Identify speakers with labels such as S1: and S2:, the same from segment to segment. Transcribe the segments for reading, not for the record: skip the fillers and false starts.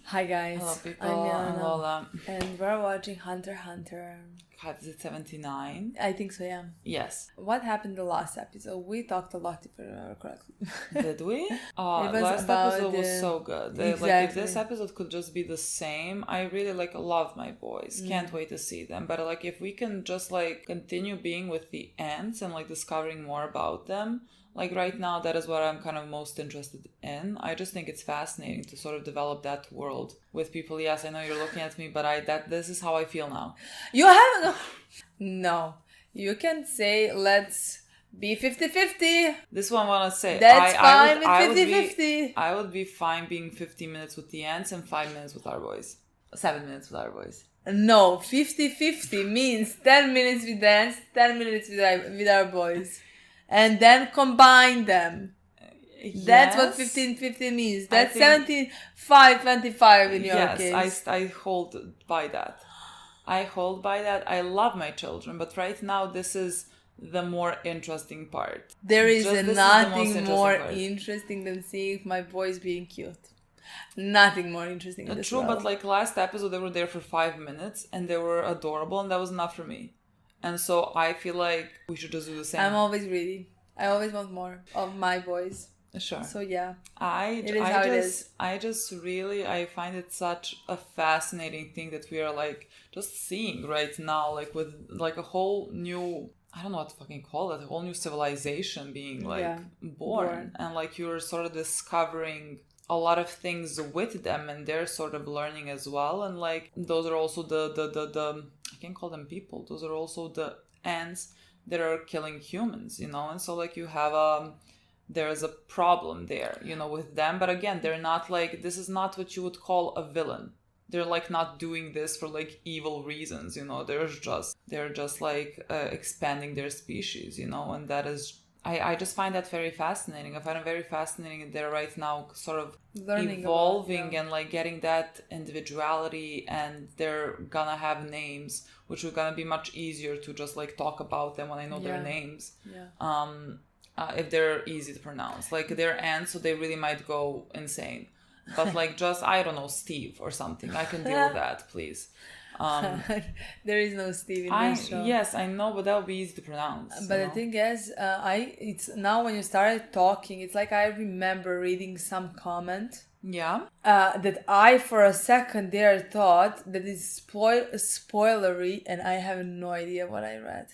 S1: Hi guys,
S2: Hello people,
S1: I'm
S2: I'm
S1: Milena,
S2: Lola.
S1: and we're watching Hunter x Hunter.
S2: Is it 79?
S1: I think so, yeah.
S2: Yes.
S1: What happened the last episode? We talked a lot, if I remember correctly.
S2: Did we?
S1: It was
S2: Last
S1: about
S2: episode was so good. Like, if
S1: Exactly.
S2: this episode could just be the same, I really love my boys. Can't wait to see them. But if we can just continue being with the ants and discovering more about them. Right now, that is what I'm kind of most interested in. I just think it's fascinating to sort of develop that world with people. Yes, I know you're looking at me, but this is how I feel now.
S1: You haven't... No. You can say, let's be 50-50.
S2: This one I want to say.
S1: That's fine with 50-50.
S2: I would be fine being 15 minutes with the ants and 5 minutes with our boys. 7 minutes with our boys.
S1: No, 50-50 means 10 minutes with the ants, 10 minutes with our boys. And then combine them.
S2: Yes.
S1: That's what 15-15 means. That's 75-25 in your case.
S2: Yes, I hold by that. I love my children, but right now this is the more interesting part.
S1: There is nothing more interesting than seeing my boys being cute. Nothing more interesting in this
S2: True,
S1: world.
S2: but last episode they were there for 5 minutes and they were adorable and that was enough for me. And so I feel like we should just do the same.
S1: I'm always greedy. I always want more of my boys.
S2: Sure.
S1: So yeah,
S2: it is. I find it such a fascinating thing that we are just seeing right now, with a whole new, I don't know what to fucking call it, a whole new civilization being born. And you're sort of discovering a lot of things with them and they're sort of learning as well. And those are also the I can't call them people. Those are also the ants that are killing humans, and so you have there's a problem there, with them. But again, they're not this is not what you would call a villain. They're not doing this for evil reasons, they're just expanding their species, and that is, I just find that very fascinating. I find it very fascinating that they're right now sort of learning evolving and getting that individuality, and they're gonna have names, which are gonna be much easier to just talk about them when I know their names. Yeah. If they're easy to pronounce. They're ants, so they really might go insane. But just, I don't know, Steve or something. I can deal with that, please.
S1: There is no Steve in this show.
S2: Yes, I know, but that would be easy to pronounce.
S1: But the thing is, it's now when you started talking, it's I remember reading some comment.
S2: Yeah.
S1: That I for a second there thought that it's spoilery, and I have no idea what I read.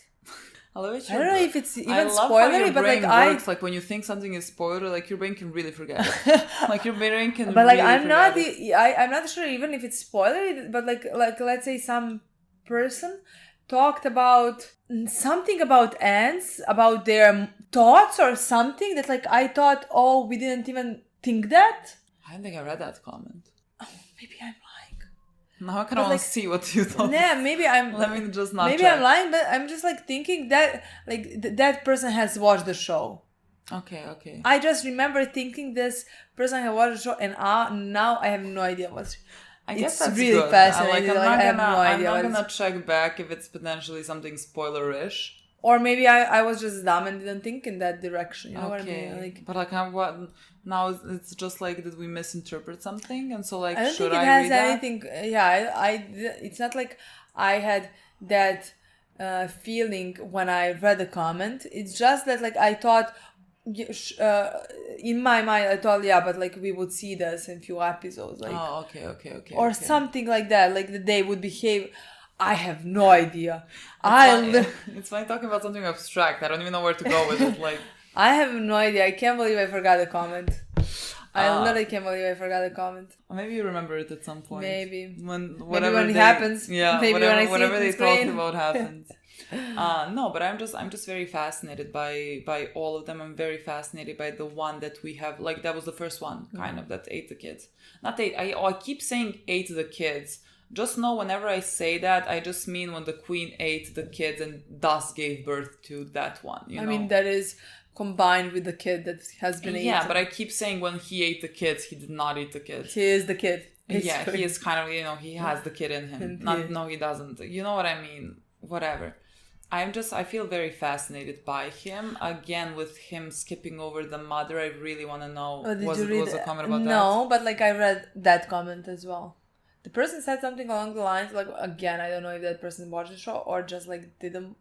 S2: I don't
S1: know if it's even spoilery, but
S2: works. When you think something is spoiler, your brain can really forget it. Your brain can.
S1: But
S2: really
S1: I'm not sure even if it's spoilery. But let's say some person talked about something about ants, about their thoughts or something that I thought, oh, we didn't even think that.
S2: I don't think I read that comment.
S1: Oh, maybe I'm lying.
S2: Now I kind of want to see what you thought.
S1: Yeah, maybe I'm...
S2: Let me just not
S1: Maybe
S2: check.
S1: I'm lying, but I'm just thinking that that person has watched the show.
S2: Okay.
S1: I just remember thinking this person had watched the show, and now I have no idea what...
S2: I guess
S1: it's
S2: that's
S1: really
S2: good.
S1: Fascinating.
S2: I'm not gonna check back if it's potentially something spoilerish.
S1: Or maybe I was just dumb and didn't think in that direction. You know what I mean?
S2: But what now? It's just did we misinterpret something? And so
S1: I don't think it has anything. Yeah, it's not I had that feeling when I read the comment. It's just that I thought. In my mind, I thought, but we would see this in few episodes, or something like that, that they would behave. I have no idea.
S2: It's funny talking about something abstract. I don't even know where to go with it.
S1: I have no idea. I can't believe I forgot the comment. I literally can't believe I forgot the comment.
S2: Maybe you remember it at some point.
S1: Maybe.
S2: When
S1: it happens.
S2: Yeah.
S1: Maybe
S2: whatever they talked about happens. No, but I'm just very fascinated by all of them. I'm very fascinated by the one that we have. That was the first one, kind of, that ate the kids. Not ate. I keep saying ate the kids. Just know whenever I say that, I just mean when the queen ate the kids and thus gave birth to that one. I
S1: mean, that is combined with the kid that has been eaten.
S2: Yeah, but I keep saying when he ate the kids, he did not eat the kids.
S1: He is the kid.
S2: Yeah, he is kind of, he has the kid in him. No, he doesn't. You know what I mean? Whatever. I feel very fascinated by him. Again, with him skipping over the mother, I really want to know,
S1: Oh, did
S2: was
S1: you
S2: it
S1: read
S2: was a comment about that?
S1: No, but like I read that comment as well. The person said something along the lines, like, again, I don't know if that person watched the show or just like didn't,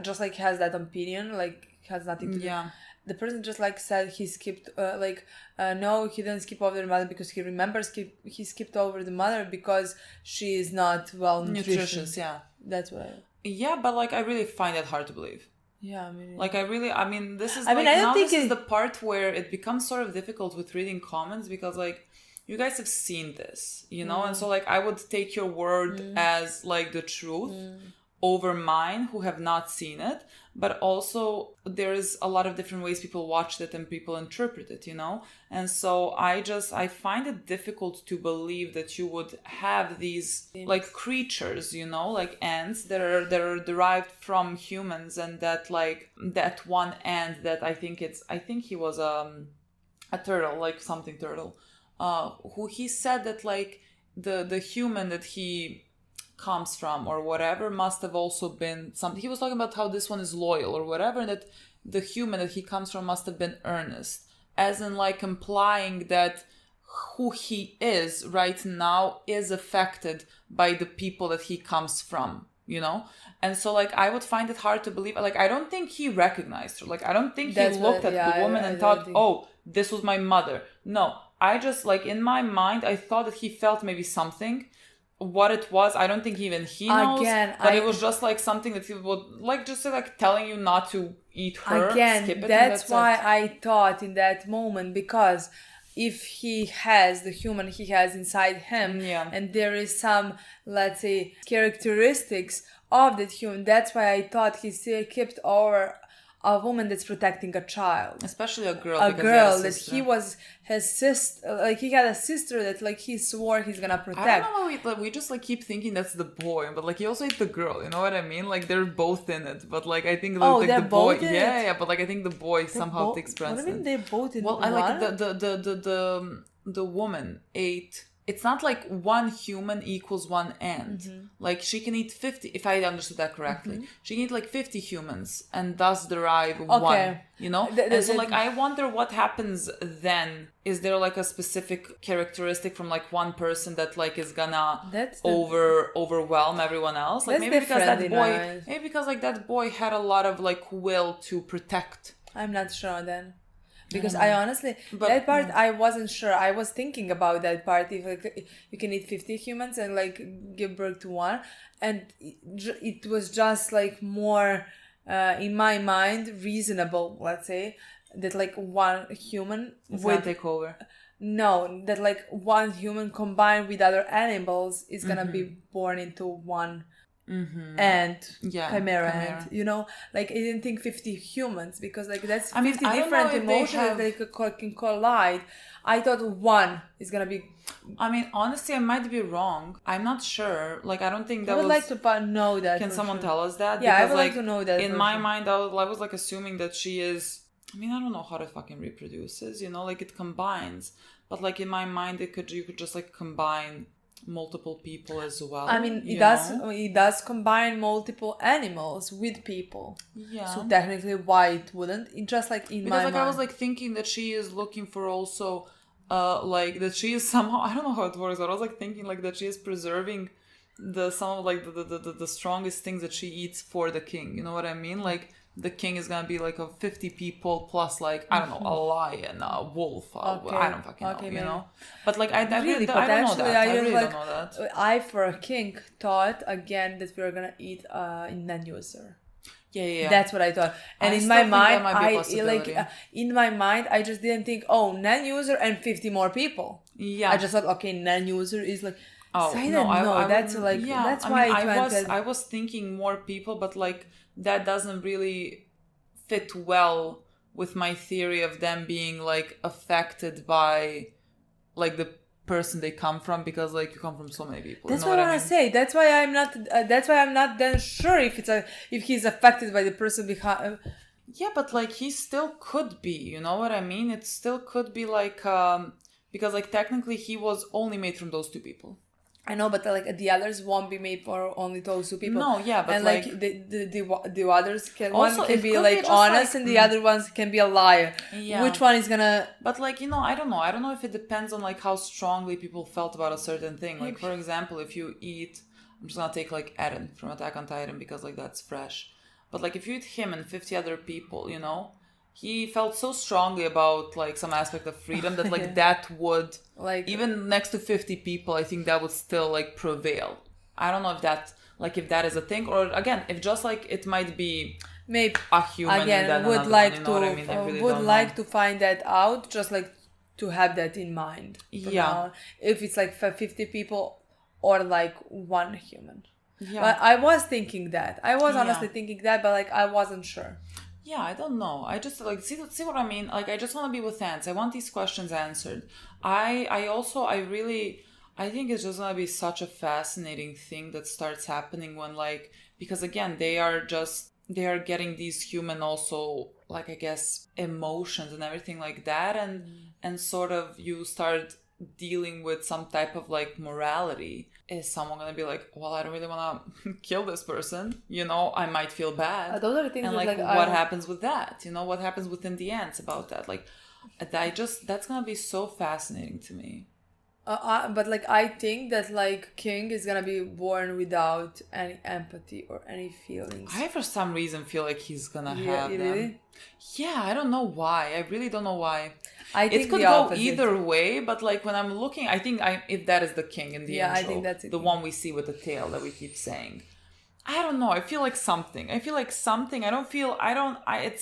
S1: just like has that opinion, like has nothing to do.
S2: Yeah.
S1: The person just like said he skipped, no, he didn't skip over the mother because he remembers he skipped over the mother because she is not well nutritious.
S2: Yeah.
S1: That's what I.
S2: Yeah, but like I really find it hard to believe.
S1: Yeah, I mean.
S2: Like I mean, this is
S1: I mean,
S2: like
S1: I don't
S2: now
S1: think
S2: this is the part where it becomes sort of difficult with reading comments because like you guys have seen this, you know, and so like I would take your word as like the truth over mine who have not seen it, but also there's a lot of different ways people watched it and people interpret it, you know, and so I find it difficult to believe that you would have these like creatures, you know, like ants that are derived from humans, and that like that one ant that I think he was a turtle, like something turtle, who he said that like the human that he comes from or whatever must have also been something. He was talking about how this one is loyal or whatever, and that the human that he comes from must have been earnest, as in like implying that who he is right now is affected by the people that he comes from, you know. And so like I would find it hard to believe, like I don't think he recognized her, like I don't think he looked at the woman and thought, oh, this was my mother. No, I just like in my mind I thought that he felt maybe something. What it was, I don't think even he knows.
S1: Again,
S2: but it was just like something that he would like, just like telling you not to eat her.
S1: Again,
S2: skip it,
S1: that's why I thought in that moment, because if he has the human he has inside him, and there is some, let's say, characteristics of that human, that's why I thought he still kept over a woman that's protecting a child,
S2: especially a girl
S1: that he was his sister, like he had a sister that like he swore he's gonna protect.
S2: I don't know why we just like keep thinking that's the boy, but like he also ate the girl, you know what I mean? Like they're both in it, but like I think like,
S1: they're
S2: the boy,
S1: both in
S2: yeah, but like I think the boy somehow takes
S1: precedence. What do you mean they're both in?
S2: Well, I like the woman ate. It's not like one human equals one ant. Like she can eat 50, if I understood that correctly. She can eat like 50 humans and thus derive one, you know? And so like I wonder what happens then. Is there like a specific characteristic from like one person that like is gonna overwhelm everyone else? Like maybe because that boy had a lot of like will to protect.
S1: I'm not sure then. Because I honestly, that part I wasn't sure. I was thinking about that part. If like, you can eat 50 humans and like give birth to one, and it was just like more in my mind reasonable. Let's say that like one human
S2: would take over.
S1: No, that like one human combined with other animals is gonna be born into one. And chimera, and you know, like I didn't think 50 humans because like that's 50 different emotions that can collide. I thought one is gonna be.
S2: I mean, honestly, I might be wrong. I'm not sure. Like, I don't think that
S1: I would like to know that.
S2: Can someone tell us that?
S1: Yeah,
S2: because,
S1: I would like to know that.
S2: In my mind, I was like assuming that she is. I mean, I don't know how it fucking reproduces. You know, like it combines. But like in my mind, you could just like combine multiple people as well.
S1: I mean, it does combine multiple animals with people.
S2: Yeah.
S1: So technically, why it wouldn't? It just like in my mind.
S2: I was like thinking that she is looking for also, like that she is somehow, I don't know how it works, but I was like thinking like that she is preserving some of like the strongest things that she eats for the king. You know what I mean? Like the king is gonna be like a 50 people plus like I don't know, a lion, a wolf, I don't fucking know, you know. But like I don't know that. I really don't know that.
S1: I for a king thought again that we were gonna eat non-user.
S2: Yeah.
S1: That's what I thought. And in my mind, in my mind, I just didn't think, non-user and 50 more people.
S2: Yeah.
S1: I just thought, okay, non-user is like.
S2: Oh
S1: so
S2: no,
S1: that's like that's why
S2: I was thinking more people, but like that doesn't really fit well with my theory of them being like affected by like the person they come from, because like you come from so many people.
S1: That's what I want to say. That's why I'm not then sure if he's affected by the person behind.
S2: Yeah, but like he still could be. You know what I mean? It still could be like because like technically he was only made from those two people.
S1: I know, but like the others won't be made for only those two people.
S2: No, yeah, but
S1: and
S2: like
S1: the others can
S2: also,
S1: one can
S2: it
S1: be
S2: could
S1: like
S2: be just,
S1: honest
S2: like,
S1: and the other ones can be a liar.
S2: Yeah.
S1: Which one is gonna?
S2: But like, you know, I don't know. I don't know if it depends on like how strongly people felt about a certain thing. Like, for example, if you eat, I'm just gonna take like Eren from Attack on Titan because like that's fresh. But like if you eat him and 50 other people, you know, he felt so strongly about like some aspect of freedom that like
S1: Yeah.
S2: that would
S1: Like
S2: even next to 50 people, I think that would still like prevail. I don't know if that is a thing, or again, if just like it might be
S1: maybe
S2: a human and then
S1: again would
S2: another
S1: like
S2: one, you know
S1: to
S2: what I mean? I really
S1: would
S2: don't
S1: like
S2: know.
S1: to find that out, just like to have that in mind. For
S2: Yeah.
S1: now. If it's like for 50 people or like one human.
S2: Yeah.
S1: But I was thinking that. I was
S2: Yeah.
S1: honestly thinking that, but like I wasn't sure.
S2: Yeah, I don't know. I just like see what I mean. Like I just want to be with ants. I want these questions answered. I think it's just gonna be such a fascinating thing that starts happening when like, because again they are getting these human also like, I guess, emotions and everything like that, and sort of you start dealing with some type of like morality. Is someone gonna be like, well, I don't really want to kill this person, you know, I might feel bad.
S1: Those are the things
S2: and
S1: that,
S2: like
S1: like,
S2: what happens with that, you know, what happens within the ants about that, like that's gonna be so fascinating to me.
S1: But like I think that like King is gonna be born without any empathy or any feelings.
S2: I for some reason feel like he's gonna
S1: Yeah,
S2: have them.
S1: really?
S2: Yeah, I don't know why. I really don't know why.
S1: I think
S2: It could
S1: the
S2: go
S1: opposite.
S2: either way, but like when I'm looking, I think if that is the king in the
S1: Yeah,
S2: intro,
S1: I think that's it.
S2: the one we see with the tail that we keep saying. I don't know. I feel like something. It's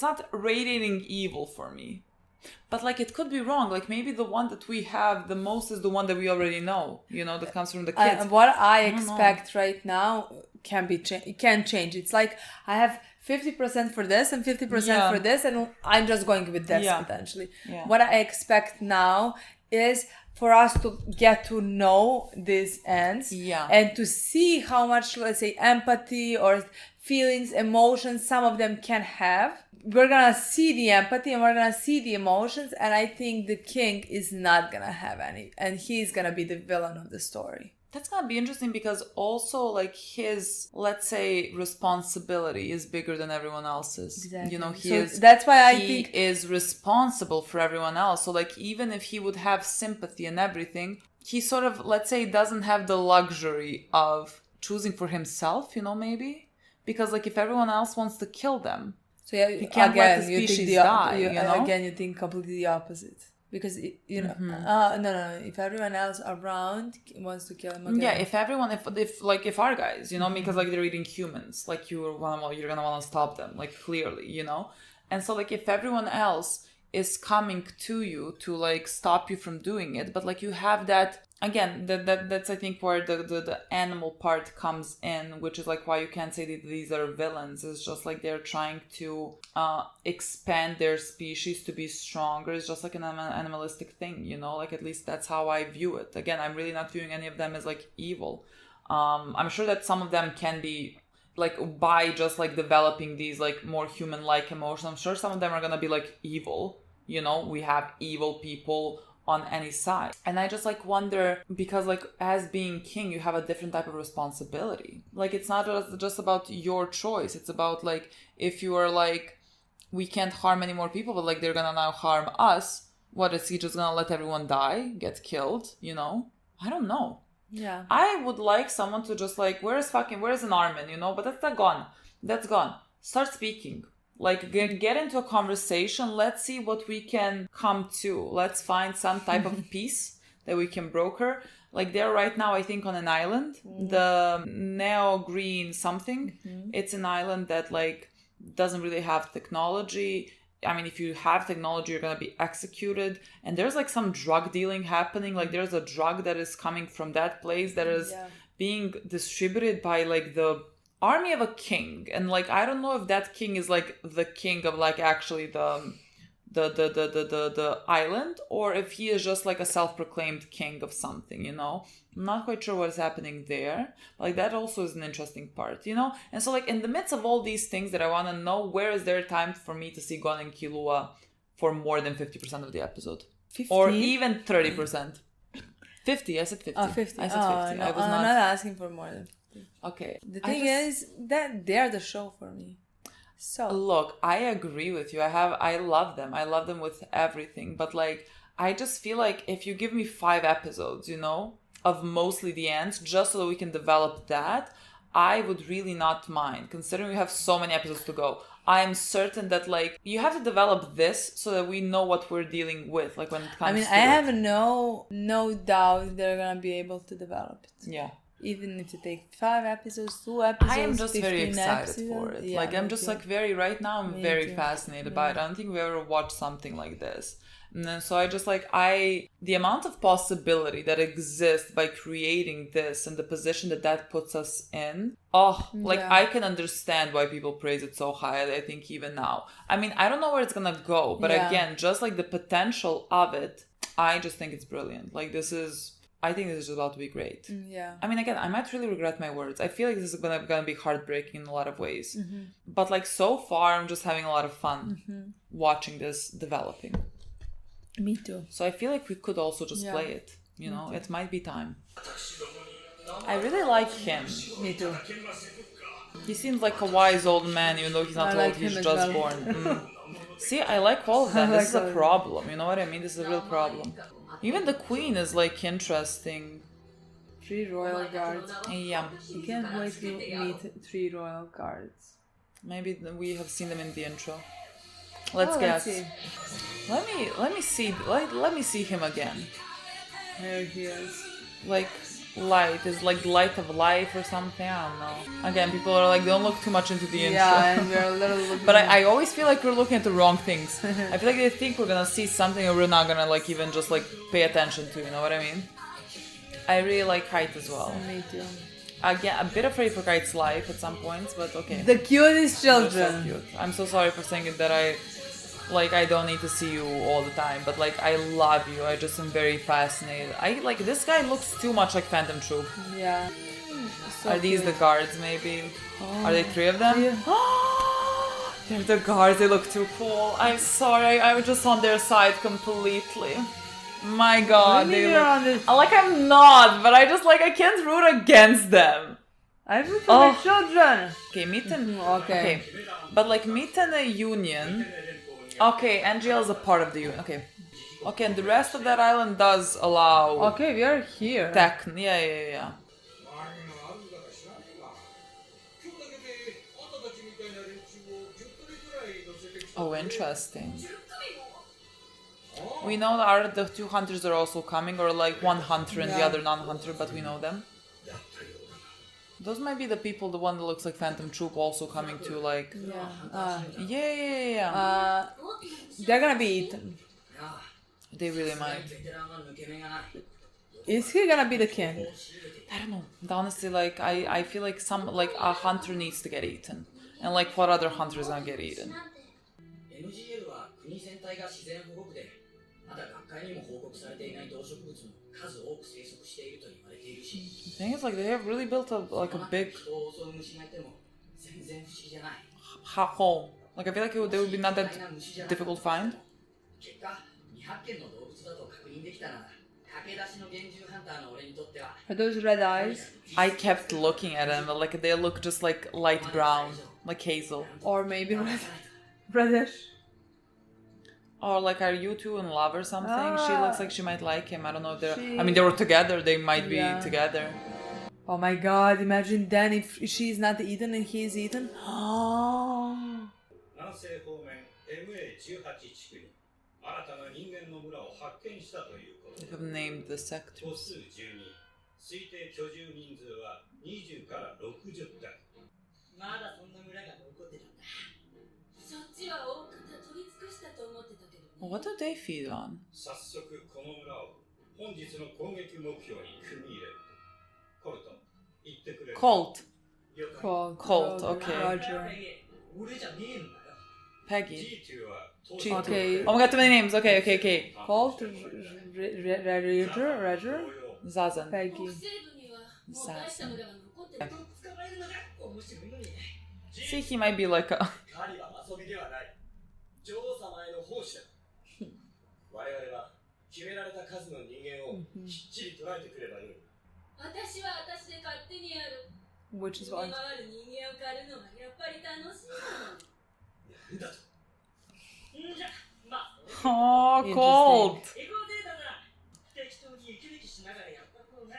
S2: not radiating evil for me. But like it could be wrong. Like maybe the one that we have the most is the one that we already know, you know, that comes from the kids.
S1: What I
S2: don't
S1: expect right now can be it can change. It's like I have 50% for this and 50%
S2: Yeah.
S1: for this, and I'm just going with this
S2: Yeah.
S1: potentially.
S2: Yeah.
S1: What I expect now is for us to get to know these ants
S2: Yeah.
S1: and to see how much, let's say, empathy or feelings, emotions some of them can have. We're gonna see the empathy and we're gonna see the emotions, and I think the king is not gonna have any, and he's gonna be the villain of the story.
S2: That's gonna be interesting because also like his, let's say, responsibility is bigger than everyone else's.
S1: Exactly.
S2: You know,
S1: That's why I
S2: he
S1: think
S2: is responsible for everyone else. So like even if he would have sympathy and everything, he sort of, let's say, doesn't have the luxury of choosing for himself, you know, maybe? Because like if everyone else wants to kill them,
S1: so. Yeah,
S2: he can't
S1: again,
S2: let the
S1: you think
S2: species
S1: the
S2: die, you know?
S1: again you think completely the opposite. Because you know, no. If everyone else around wants to kill him, okay.
S2: Yeah, if everyone, if our guys, you know, because like they're eating humans, like you're gonna want to stop them, like clearly, you know, and so like if everyone else is coming to you to like stop you from doing it, but like you have that again, that's I think where the animal part comes in, which is like why you can't say that these are villains. It's just like they're trying to expand their species to be stronger. It's just like an animalistic thing, you know, like at least that's how I view it. Again, I'm really not viewing any of them as like evil. I'm sure that some of them can be like by just like developing these like more human-like emotions. I'm sure some of them are gonna be like evil, you know, we have evil people on any side. And I just like wonder, because like as being king you have a different type of responsibility. Like it's not just about your choice, it's about like if you are like, we can't harm any more people, but like they're gonna now harm us, what is he just gonna let everyone die, get killed, you know? I don't know.
S1: Yeah.
S2: I would like someone to just like, where's an Armin, you know? But that's gone. Start speaking. Like get into a conversation. Let's see what we can come to. Let's find some type of peace that we can broker. Like they're right now, I think, on an island, the Neo Green something. It's an island that like doesn't really have technology. I mean, if you have technology, you're gonna be executed. And there's like some drug dealing happening. Like there's a drug that is coming from that place that is being distributed by like the army of a king. And like I don't know if that king is like the king of like actually the island, or if he is just like a self-proclaimed king of something, you know. I'm not quite sure what is happening there. Like that also is an interesting part, you know. And so like in the midst of all these things that I want to know, where is there time for me to see Gon and Killua for more than 50% of the episode?
S1: 15?
S2: Or even 30%? 50. I said 50.
S1: Oh, 50.
S2: I said 50.
S1: No,
S2: I was
S1: I'm not asking for more than 50.
S2: Okay.
S1: The thing is that they're the show for me. So
S2: look, I agree with you. I love them. I love them with everything. But like, I just feel like if you give me 5 episodes, you know, of mostly the ends, just so that we can develop that, I would really not mind, considering we have so many episodes to go. I'm certain that like you have to develop this so that we know what we're dealing with, like when it comes to
S1: I have no doubt they're gonna be able to develop it.
S2: Yeah.
S1: Even if it takes 5 episodes, 2 episodes,
S2: I am just very excited for it.
S1: Yeah,
S2: like I'm just like right now I'm very fascinated by it. I don't think we ever watched something like this. And then so I just like the amount of possibility that exists by creating this and the position that puts us in. I can understand why people praise it so highly. I think even now. I mean, I don't know where it's gonna go, but again, just like the potential of it, I just think it's brilliant. Like I think this is just about to be great.
S1: Yeah.
S2: I mean, again, I might really regret my words. I feel like this is gonna be heartbreaking in a lot of ways. Mm-hmm. But like so far, I'm just having a lot of fun watching this developing.
S1: Me too.
S2: So I feel like we could also just play it. You know, it might be time. I really like him.
S1: Me too.
S2: He seems like a wise old man, even though he's not old. He's just born. See, I like all of them. This is a problem. You know what I mean? This is a real problem. Even the queen is like interesting.
S1: 3 royal guards.
S2: Yeah.
S1: I can't wait to meet 3 royal guards.
S2: Maybe we have seen them in the intro. Let's guess. Let me see him again.
S1: There he is.
S2: Like light is like light of life or something. I don't know. Again, people are like, don't look too much into the intro.
S1: Yeah, and we're a little looking.
S2: But I always feel like we're looking at the wrong things. I feel like they think we're gonna see something and we're not gonna like even just like pay attention to. You know what I mean? I really like Kite as well.
S1: Me too.
S2: Again, a bit afraid for Kite's life at some points, but okay.
S1: The cutest children.
S2: They're so cute. I'm so sorry for saying it that I don't need to see you all the time, but like I love you. I just am very fascinated. This guy looks too much like Phantom Troop.
S1: Yeah. So
S2: are these
S1: cute.
S2: the guards maybe? Are they 3 of them?
S1: Yeah.
S2: They're the guards, they look too cool. I'm sorry, I'm just on their side completely. My god, they look... I'm not, but I can't root against them.
S1: I root for the children.
S2: Okay, Mitten...
S1: Okay.
S2: But like Mitten a union... Okay, Angel is a part of the union. Okay, and the rest of that island does allow...
S1: Okay, we are here.
S2: Yeah. Oh, interesting. We know that the 2 hunters are also coming, or like 1 hunter and the other non-hunter, but we know them. Those might be the people, the one that looks like Phantom Troop also coming to like... Yeah.
S1: They're gonna be eaten.
S2: They really might.
S1: Is he gonna be the king?
S2: I don't know. Honestly, like, I feel like a hunter needs to get eaten. And like, what other hunter is gonna get eaten? The thing is, like, they have really built a big home. Like, I feel like they would be not that difficult to find.
S1: Are those red eyes?
S2: I kept looking at them, but like they look just like light brown, like hazel.
S1: Or maybe reddish.
S2: Or like, are you two in love or something? She looks like she might like him. I don't know if they're... I mean, they were together. They might be together.
S1: Oh my god, imagine then if she's not eaten and he's eaten. Oh.
S2: They have named the sectors. What do they feed on? Colt. Colt, okay.
S1: Roger.
S2: Peggy.
S1: Okay.
S2: Oh my god, too many names. Okay.
S1: Colt, Roger,
S2: Zazan.
S1: Peggy.
S2: Zazan. See, he might be like a...
S3: 決められた数の人間をきっちり捉えてくればよい。私は私で勝手にやる。
S1: Which is what?
S3: 逃げ回る人間を狩るのはやっぱり楽しいの。なんだと。んじゃ、まあ。
S2: Oh, cold.
S3: エゴデータな。適当に息抜きしながらやった方が。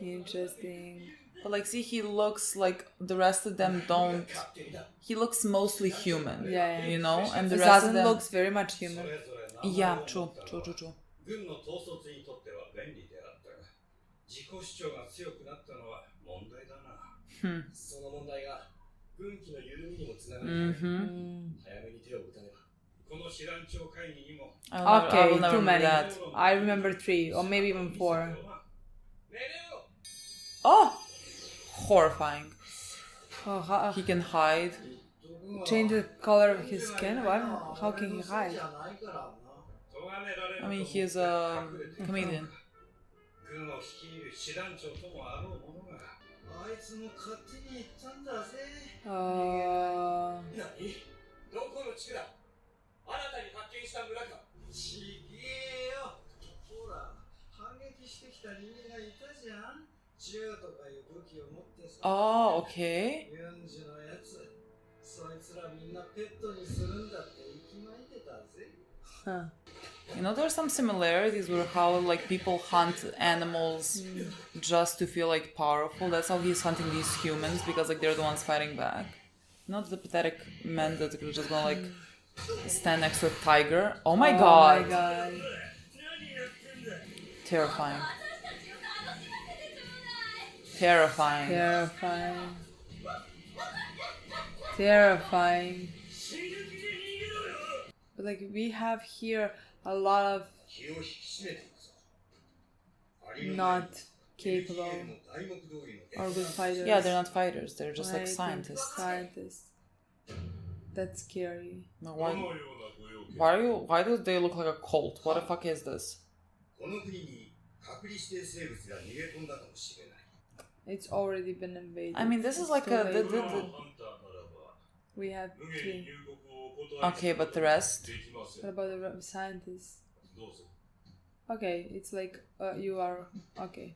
S1: Interesting.
S2: But like, see, he looks like the rest of them don't. He looks mostly human.
S1: Yeah.
S2: You know, and the
S1: It
S2: rest of
S1: doesn't
S2: them.
S1: looks very much human.
S2: Yeah, true.
S3: 軍の統率にとっては便利であったが、自己主張が強くなったのは問題だな。その問題が軍紀の緩みにもつながる。早めに手を打たねば。この師団長会議にも。
S1: Okay, too many. I remember 3 or maybe even 4.
S2: Oh, horrifying.
S1: Oh,
S2: He can hide.
S1: change the color of his skin? What? How can he hide?
S2: I mean, he's a chameleon.
S3: 軍を率いる師団長ともあろうものが、あいつも勝手に言ったんだぜ。何？どこの地区だ？新たに発見した村か？ちげえよ。ほら、反撃してきた人間がいたじゃん。銃とかいう武器を持ってさ。
S2: Oh, okay.
S3: ユンジのやつ、そいつらみんなペットにするんだって息巻いてたぜ。
S1: Huh.
S2: You know, there's some similarities with how like people hunt animals just to feel like powerful. That's how he's hunting these humans because like they're the ones fighting back. Not the pathetic men that are just gonna like stand next to a tiger. Oh my god!
S1: Oh my god.
S2: Terrifying. Terrifying.
S1: Terrifying. Terrifying. But like we have here a lot of not capable or good fighters.
S2: Yeah, they're not fighters. They're just like
S1: Right,
S2: scientists.
S1: Scientists. That's scary.
S2: No, why do they look like a cult? What the fuck is this?
S1: It's already been invaded.
S2: I mean, this is like
S1: We have 3.
S2: Okay, but the rest?
S1: What about the scientists? Okay, it's like you are okay.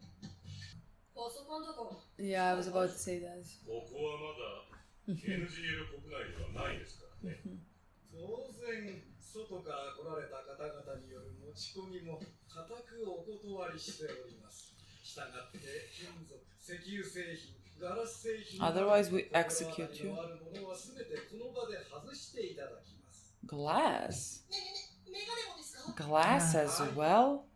S1: Yeah, I was about to say that.
S3: 外から来られた方々による持ち込みも固くお断りしております。したがって金属、石油製品、ガラス製品
S2: Otherwise we execute you.
S3: あるものはすべてこの場で外していただきます。
S2: Glass?
S3: メガネもですか?
S2: Glass as well?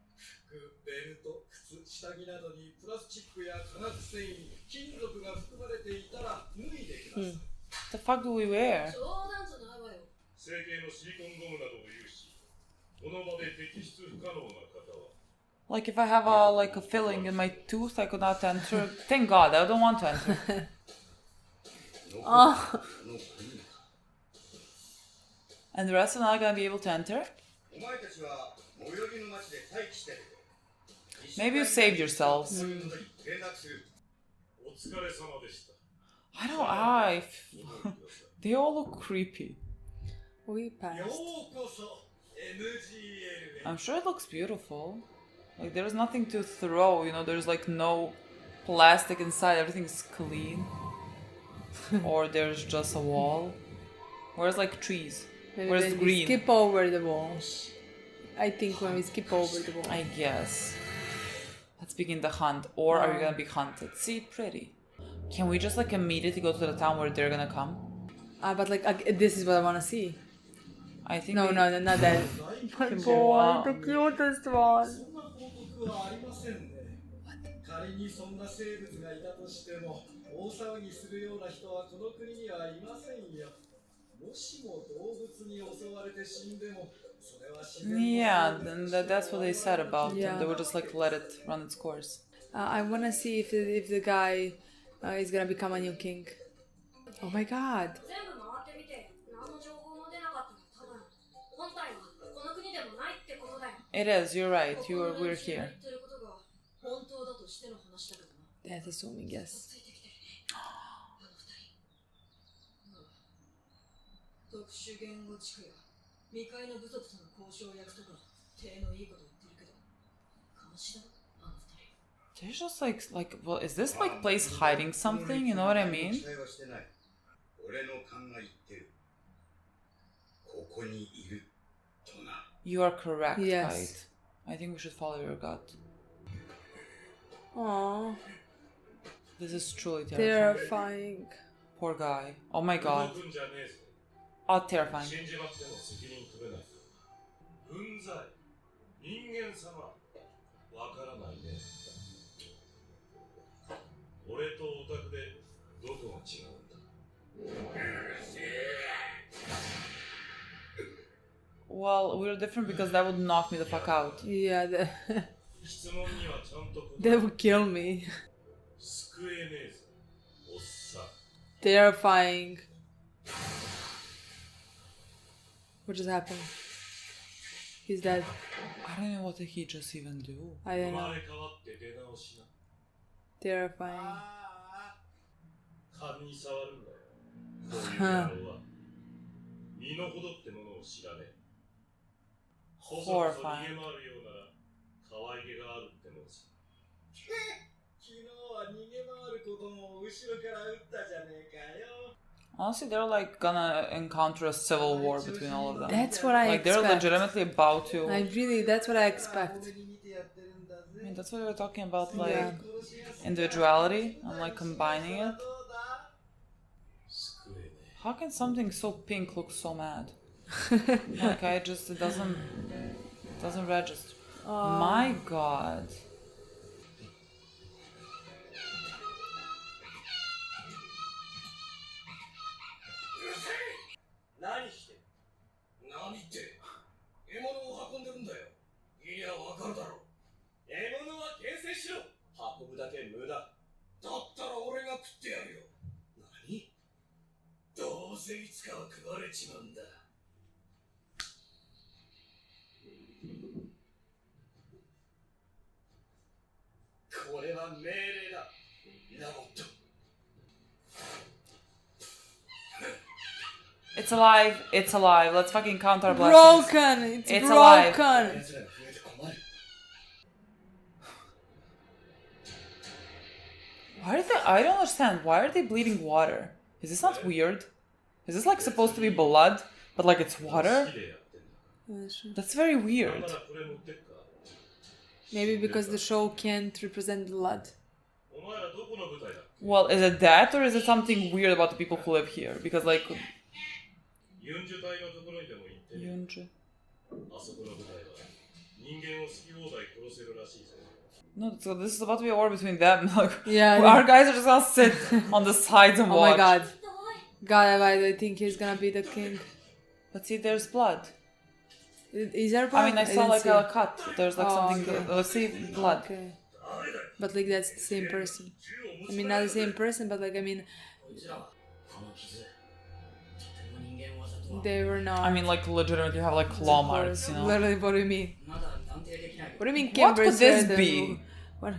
S3: 服、ベルト、靴、下着などにプラスチックや化学繊維、金属が含まれていたら脱いでください。
S2: The fuck do we wear?
S3: 冗談じゃないわよ。成形のシリコンゴムなどを有し、この場で摘出不可能な方は
S2: Like if I have a filling in my tooth, I could not enter. Thank God, I don't want to enter.
S1: Oh.
S2: And the rest are not gonna be able to enter? Maybe you saved yourselves. They all look creepy.
S1: We passed.
S2: I'm sure it looks beautiful. Like there's nothing to throw, you know, there's like no plastic inside, everything's clean. Or there's just a wall. Where's like trees?
S1: Maybe
S2: Where's
S1: when
S2: the
S1: we
S2: green?
S1: skip over the wall. I think when we skip over the wall.
S2: I guess. Let's begin the hunt. Or are you gonna be hunted? See, pretty. Can we just like immediately go to the town where they're gonna come?
S1: But like this is what I want to see.
S2: I think
S1: No, not that. My boy, the cutest one.
S3: 仮にそんな生物がいたとしても大騒ぎするような人はこの国にはいませんよ。もしも動物に襲われて死んでもそれは自然の
S2: Yeah, then that's what they said about
S1: Yeah.
S2: them. They would just like let it run its course.
S1: I want to see if the guy is gonna become a new king. Oh my god.
S3: 全部回ってみて何の情報も出なかったら多分本体はこの国でもないってことだよ。
S2: It is, you're right. We're here.
S3: 言ってることが本当だとしての話だけどな。
S1: That's assuming, yes.
S3: 特殊言語地区や未開の部族との交渉役とか手のいいこと言ってるけど
S2: They're just like, well, is this like place hiding something? You know what I mean? You are correct,
S1: Yes.
S2: Kite. I think we should follow your gut.
S1: Aww.
S2: This is truly terrifying.
S1: Terrifying.
S2: Poor guy. Oh my god. Oh, terrifying. Well, we're different because that would knock me the fuck out.
S1: Yeah, that would kill me. Terrifying. What just happened? He's dead.
S2: I don't know what did he just even do.
S1: I don't know. Terrifying. Huh.
S2: Horrifying. Honestly, they're like gonna encounter a civil war between all of them.
S1: That's what I
S2: like
S1: expect.
S2: They're legitimately about to.
S1: That's what I expect.
S2: I mean, that's what we were talking about, like individuality and like combining it. How can something so pink look so mad? Like it doesn't register. My god. It's alive. It's alive. Let's fucking count our blessings.
S1: Broken.
S2: It's
S1: broken.
S2: alive. Why are they? I don't understand. Why are they bleeding water? Is this not weird? Is this like supposed to be blood, but like it's water? That's very weird.
S1: Maybe because the show can't represent blood.
S2: Well, is it that or is it something weird about the people who live here? Because like... Yunju. No, so this is about to be a war between them. Like,
S1: yeah.
S2: Our guys are just gonna sit on the sides and watch.
S1: Oh my god. God, I think he's gonna be the king.
S2: But see, there's blood.
S1: Is there blood?
S2: I mean, I saw like a cut. There's like something...
S1: Okay.
S2: Let's see, blood.
S1: Okay. But like that's the same person. I mean, not the same person, but like, I mean... They were not...
S2: I mean, like, legitimately you have like claw marks, you know?
S1: Literally, what do you mean? What do you mean,
S2: what could this be?
S1: What?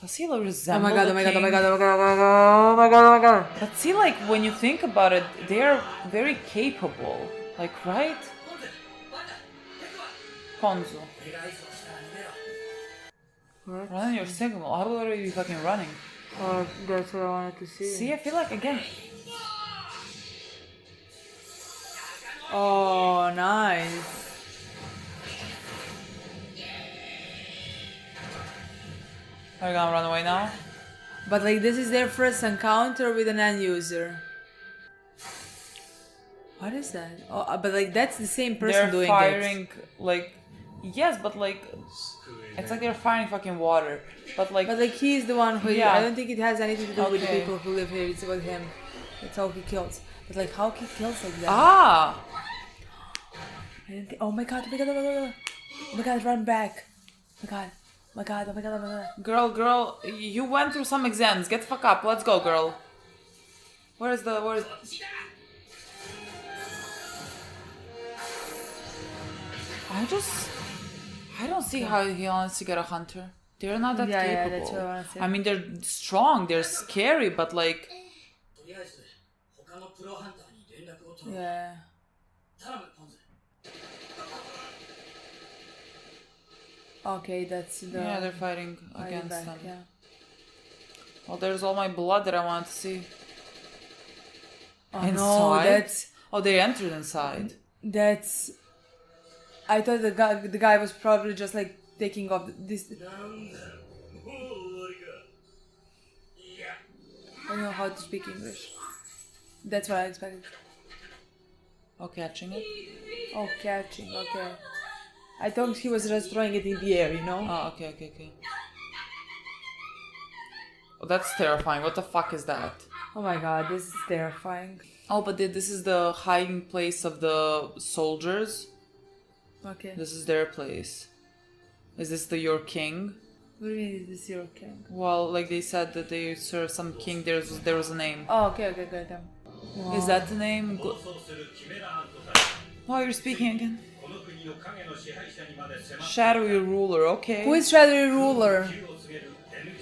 S2: Does he resemble
S1: oh my god,
S2: the
S1: oh my god, oh my
S2: king?
S1: god, oh my god, oh my god, oh my god.
S2: But see, like, when you think about it, they're very capable. Like, right? Konzu.
S1: What?
S2: Run your signal. How are you fucking running?
S1: Oh, that's what I wanted to see.
S2: See, I feel like, again...
S1: Oh, nice.
S2: Are you gonna run away now?
S1: But like this is their first encounter with an end user. What is that? Oh, but like that's the same person doing it.
S2: They're firing like... Yes, but like... It's like they're firing fucking water. But like
S1: he's the one who...
S2: Yeah.
S1: I don't think it has anything to do with the people who live here. It's with him. That's how he kills. But like how he kills like that?
S2: Ah!
S1: Oh my god, oh my god, oh my god. Oh my god, run back. Oh my god. Oh my god, oh my god, oh my god.
S2: Girl, you went through some exams. Get the fuck up. Let's go, girl. Where is... I don't see how he wants to get a hunter. They're not that capable.
S1: Yeah, that's what I want to say.
S2: I mean, they're strong, they're scary, but like...
S1: Yeah. Okay, that's the...
S2: Yeah, they're fighting against
S1: back,
S2: them.
S1: yeah.
S2: Well, there's all my blood that I want to see.
S1: Oh
S2: Inside?
S1: no, that's...
S2: Oh, they entered inside.
S1: That's... I thought the guy was probably just like taking off this... I don't know how to speak English. That's what I expected.
S2: Oh, catching it?
S1: Oh, catching, okay. I thought he was just throwing it in the air, you know?
S2: Oh, okay. Oh, that's terrifying. What the fuck is that?
S1: Oh my god, this is terrifying.
S2: Oh, but this is the hiding place of the soldiers.
S1: Okay.
S2: This is their place. Is this your king?
S1: What do you mean is this your king?
S2: Well, like they said that they serve some king. There was a name.
S1: Oh, okay, good. Wow.
S2: Is that the name? Oh, you're speaking again. Shadowy ruler. Okay.
S1: Who is shadowy ruler?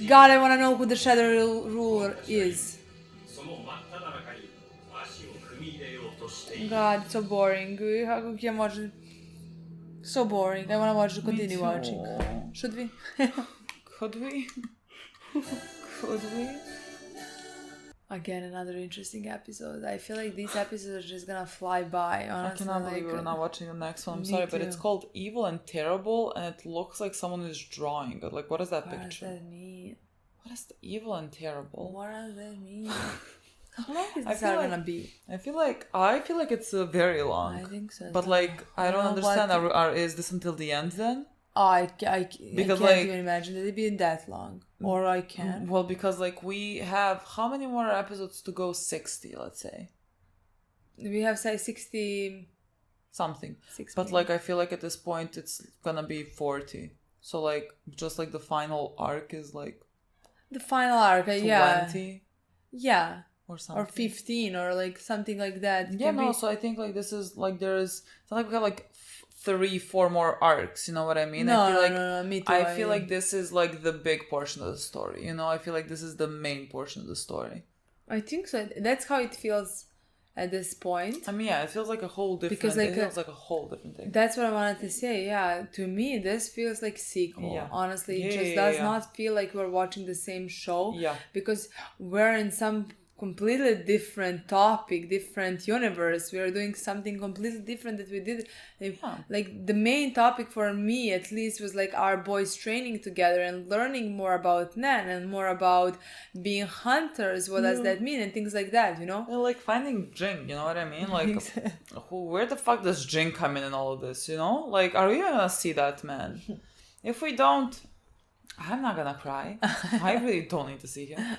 S1: God, I want to know who the shadowy ruler is. God, it's so boring. How can you watch it? So boring. I want to watch. Continue watching. Should we?
S2: Could we? Could we?
S1: Again, another interesting episode. I feel like these episodes are just gonna fly by. Honestly,
S2: I cannot believe we're not watching the next one. I'm
S1: Me
S2: sorry, but
S1: too.
S2: it's called Evil and Terrible, and it looks like someone is drawing it. Like, what is that
S1: What does
S2: picture?
S1: that mean?
S2: What is the Evil and Terrible?
S1: What does that mean? How long is
S2: I
S1: this
S2: feel
S1: are
S2: like-
S1: gonna be?
S2: I feel like it's very long.
S1: I think so.
S2: But like, I don't
S1: know
S2: understand.
S1: what-
S2: Is this until the end then?
S1: I
S2: Because,
S1: can't
S2: like-
S1: even imagine that it'd been that long. Or I can.
S2: Well, because like we have how many more episodes to go? 60, let's say.
S1: We have say 60.
S2: Something.
S1: 6
S2: But like I feel like at this point it's gonna be 40. So like just like the final arc is like
S1: the final arc,
S2: 20
S1: yeah,
S2: or something.
S1: or 15 or like something like that.
S2: Yeah,
S1: Can
S2: no,
S1: be-
S2: so I think like this is like it's not like we have like 3-4 more arcs, you know what I mean?
S1: No,
S2: I feel like
S1: no, me too.
S2: I feel like this is like the big portion of the story, you know? I feel like this is the main portion of the story.
S1: I think so. That's how it feels at this point.
S2: I mean, yeah, it feels like a whole different
S1: Because, like,
S2: it feels like a whole different thing.
S1: That's what I wanted to say. Yeah, to me, this feels like sequel.
S2: Yeah.
S1: Honestly, it
S2: Yeah,
S1: just
S2: yeah,
S1: does
S2: yeah.
S1: not feel like we're watching the same show.
S2: Yeah.
S1: Because we're in some completely different topic, different universe. We are doing something completely different that we did. Like the main topic for me, at least, was like our boys training together and learning more about Nan and more about being hunters. What does that mean and things like that, you know?
S2: And like finding Jing, you know what I mean? Like, where the fuck does Jing come in all of this, you know? Like, are we gonna see that, man? If we don't, I'm not gonna cry. I really don't need to see him.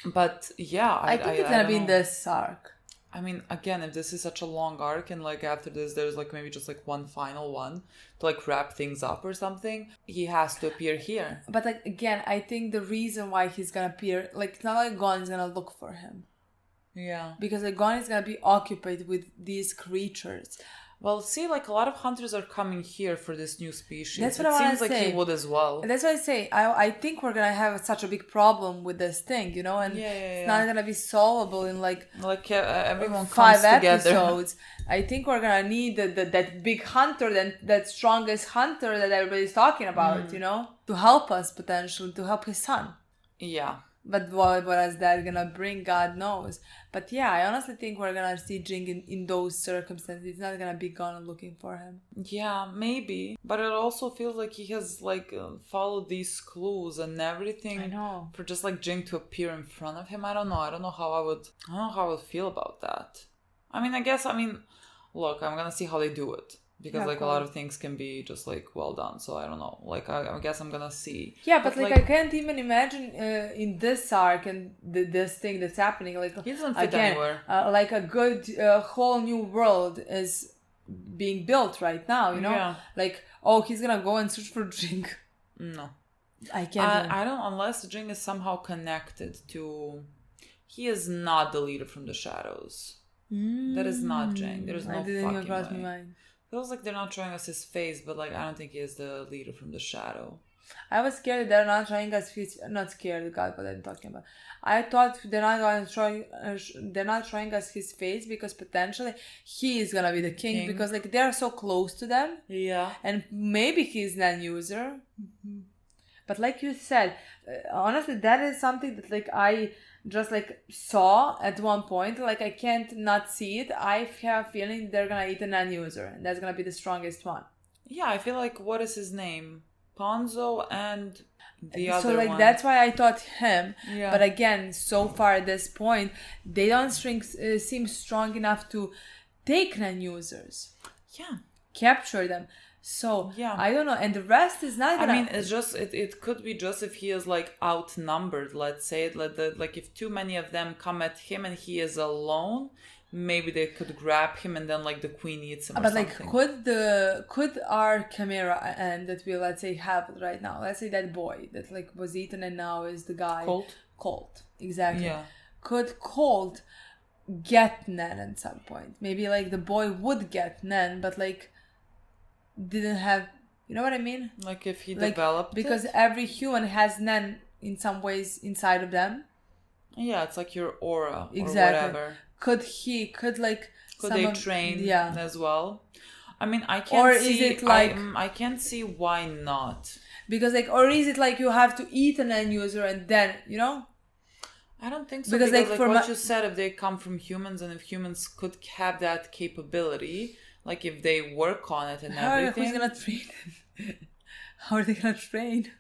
S2: But yeah,
S1: I think it's gonna be in this arc.
S2: I mean, again, if this is such a long arc and like after this there's like maybe just like one final one to like wrap things up or something, he has to appear here.
S1: But like again, I think the reason why he's gonna appear, like it's not like Gon is gonna look for him.
S2: Yeah.
S1: Because like Gon is gonna be occupied with these creatures.
S2: Well, see, like a lot of hunters are coming here for this new species.
S1: That's what
S2: it
S1: I wanna
S2: seems like
S1: say.
S2: he would as well.
S1: That's what I say. I think we're gonna have such a big problem with this thing, you know, and it's not gonna be solvable in like
S2: everyone
S1: 5
S2: comes together.
S1: episodes. I think we're gonna need that big hunter, that strongest hunter that everybody's talking about, you know, to help us potentially, to help his son.
S2: Yeah.
S1: But what is that gonna bring? God knows. But yeah, I honestly think we're gonna see Jing in those circumstances. It's not gonna be Gon looking for him.
S2: Yeah, maybe. But it also feels like he has like followed these clues and everything.
S1: I know.
S2: For just like Jing to appear in front of him. I don't know how I would feel about that. Look, I'm gonna see how they do it. Because like a lot of things can be just like well done, so I don't know. Like I guess I'm gonna see.
S1: Yeah, but like I can't even imagine in this arc and this thing that's happening. Like
S2: he doesn't fit
S1: again,
S2: anywhere.
S1: Like a good whole new world is being built right now. You know,
S2: Yeah.
S1: like he's gonna go and search for Jing.
S2: No,
S1: I can't.
S2: I don't unless Jing is somehow connected to. He is not the leader from the shadows. That is not Jing. There is no
S1: I didn't
S2: fucking
S1: even cross
S2: way.
S1: my mind.
S2: Feels like they're not showing us his face, but like I don't think he is the leader from the shadow.
S1: I was scared they're not showing us his, not scared, God, what I'm talking about. I thought they're not going to show, they're not showing us his face because potentially he is gonna be the king. Because like they're so close to them.
S2: Yeah.
S1: And maybe he's non-user. But like you said, honestly, that is something that like I just like saw at one point. Like I can't not see it. I have a feeling they're gonna eat a non-user, and that's gonna be the strongest one.
S2: Yeah, I feel like, what is his name? Ponzo and the other
S1: so like
S2: one.
S1: that's why I thought him.
S2: Yeah.
S1: But again, so far at this point, they don't seem strong enough to take non-users.
S2: Yeah.
S1: Capture them. So
S2: yeah,
S1: I don't know, and the rest is not gonna...
S2: I mean, it's just it could be just if he is like outnumbered, let's say, like if too many of them come at him and he is alone, maybe they could grab him and then like the queen eats him.
S1: But
S2: or
S1: like,
S2: something.
S1: could our chimera and that we, let's say, have right now, let's say that boy that like was eaten and now is the guy Colt, exactly.
S2: Yeah.
S1: Could Colt get Nen at some point? Maybe like the boy would get Nen, but like didn't have, you know what I mean?
S2: Like if he
S1: like,
S2: developed
S1: because
S2: it?
S1: every human has Nen in some ways inside of them.
S2: Yeah, it's like your aura
S1: exactly.
S2: or whatever.
S1: Could
S2: they train as well? I mean, I can't
S1: or
S2: see.
S1: Is it like,
S2: I can't see why not.
S1: Because like, or is it like you have to eat an end user and then, you know?
S2: I don't think so.
S1: Because
S2: like what you said, if they come from humans and if humans could have that capability, like if they work on it and everything.
S1: Who's gonna train them? How are they gonna train?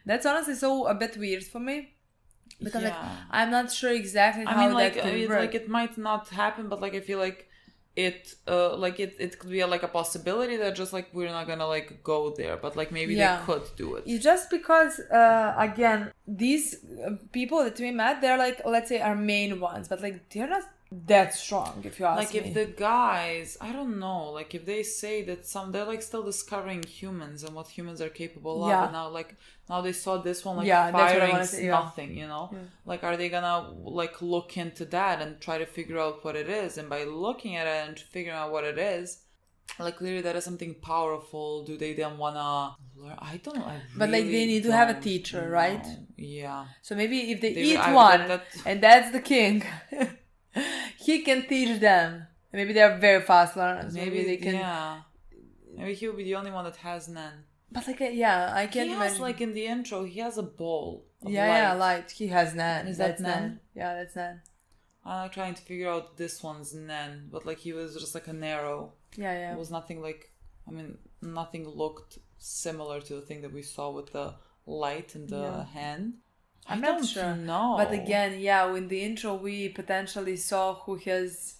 S1: That's honestly so a bit weird for me. Because like I'm not sure exactly how that could work.
S2: Like it might not happen, but like I feel like it could be like a possibility that just like we're not gonna like go there, but like maybe they could do it.
S1: It's just because again, these people that we met, they're like, let's say, our main ones, but like they're not that strong, if you ask
S2: me. Like if the guys, I don't know, like if they say that they're like still discovering humans and what humans are capable of, and now they saw this one like firing nothing, you know? Like are they gonna like look into that and try to figure out what it is? And by looking at it and figuring out what it is, like clearly that is something powerful. Do they then wanna learn? But
S1: like they need to have a teacher, right?
S2: Yeah.
S1: So maybe if they eat one and that's the king, he can teach them. Maybe they're very fast learners. Maybe they can.
S2: Yeah. Maybe he'll be the only one that has Nen.
S1: But like, I can't imagine.
S2: Has, like in the intro, he has a ball of
S1: light. He has Nen.
S2: Is that Nen?
S1: Yeah, that's Nen.
S2: I'm like trying to figure out this one's Nen, but like he was just like an arrow.
S1: Yeah.
S2: It was nothing like, I mean, nothing looked similar to the thing that we saw with the light in the hand.
S1: I'm not sure.
S2: No.
S1: But again, in the intro we potentially saw who his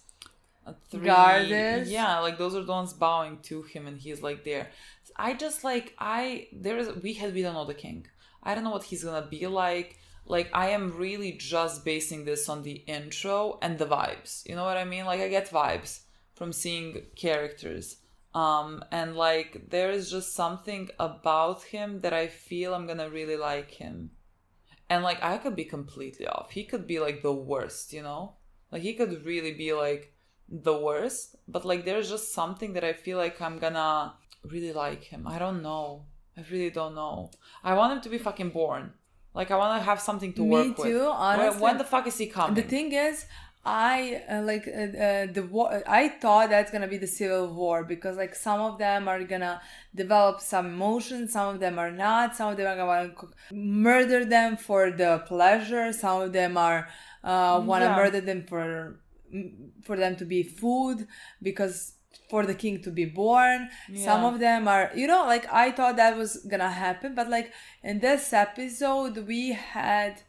S1: guard is.
S2: Yeah, like those are the ones bowing to him and he's like there. I just like, we don't know the king. I don't know what he's gonna be like. Like I am really just basing this on the intro and the vibes. You know what I mean? Like I get vibes from seeing characters. And like there is just something about him that I feel I'm gonna really like him. And like I could be completely off. He could be like the worst, you know? Like he could really be like the worst. But like there's just something that I feel like I'm gonna really like him. I don't know. I really don't know. I want him to be fucking born. Like I want to have something to work with. Me too, honestly. When the fuck is he coming?
S1: The thing is, I the war. I thought that's gonna be the civil war because like some of them are gonna develop some emotions, some of them are not. Some of them are gonna murder them for the pleasure. Some of them are wanna murder them for them to be food because for the king to be born. Some of them are, like I thought that was gonna happen, but like in this episode we had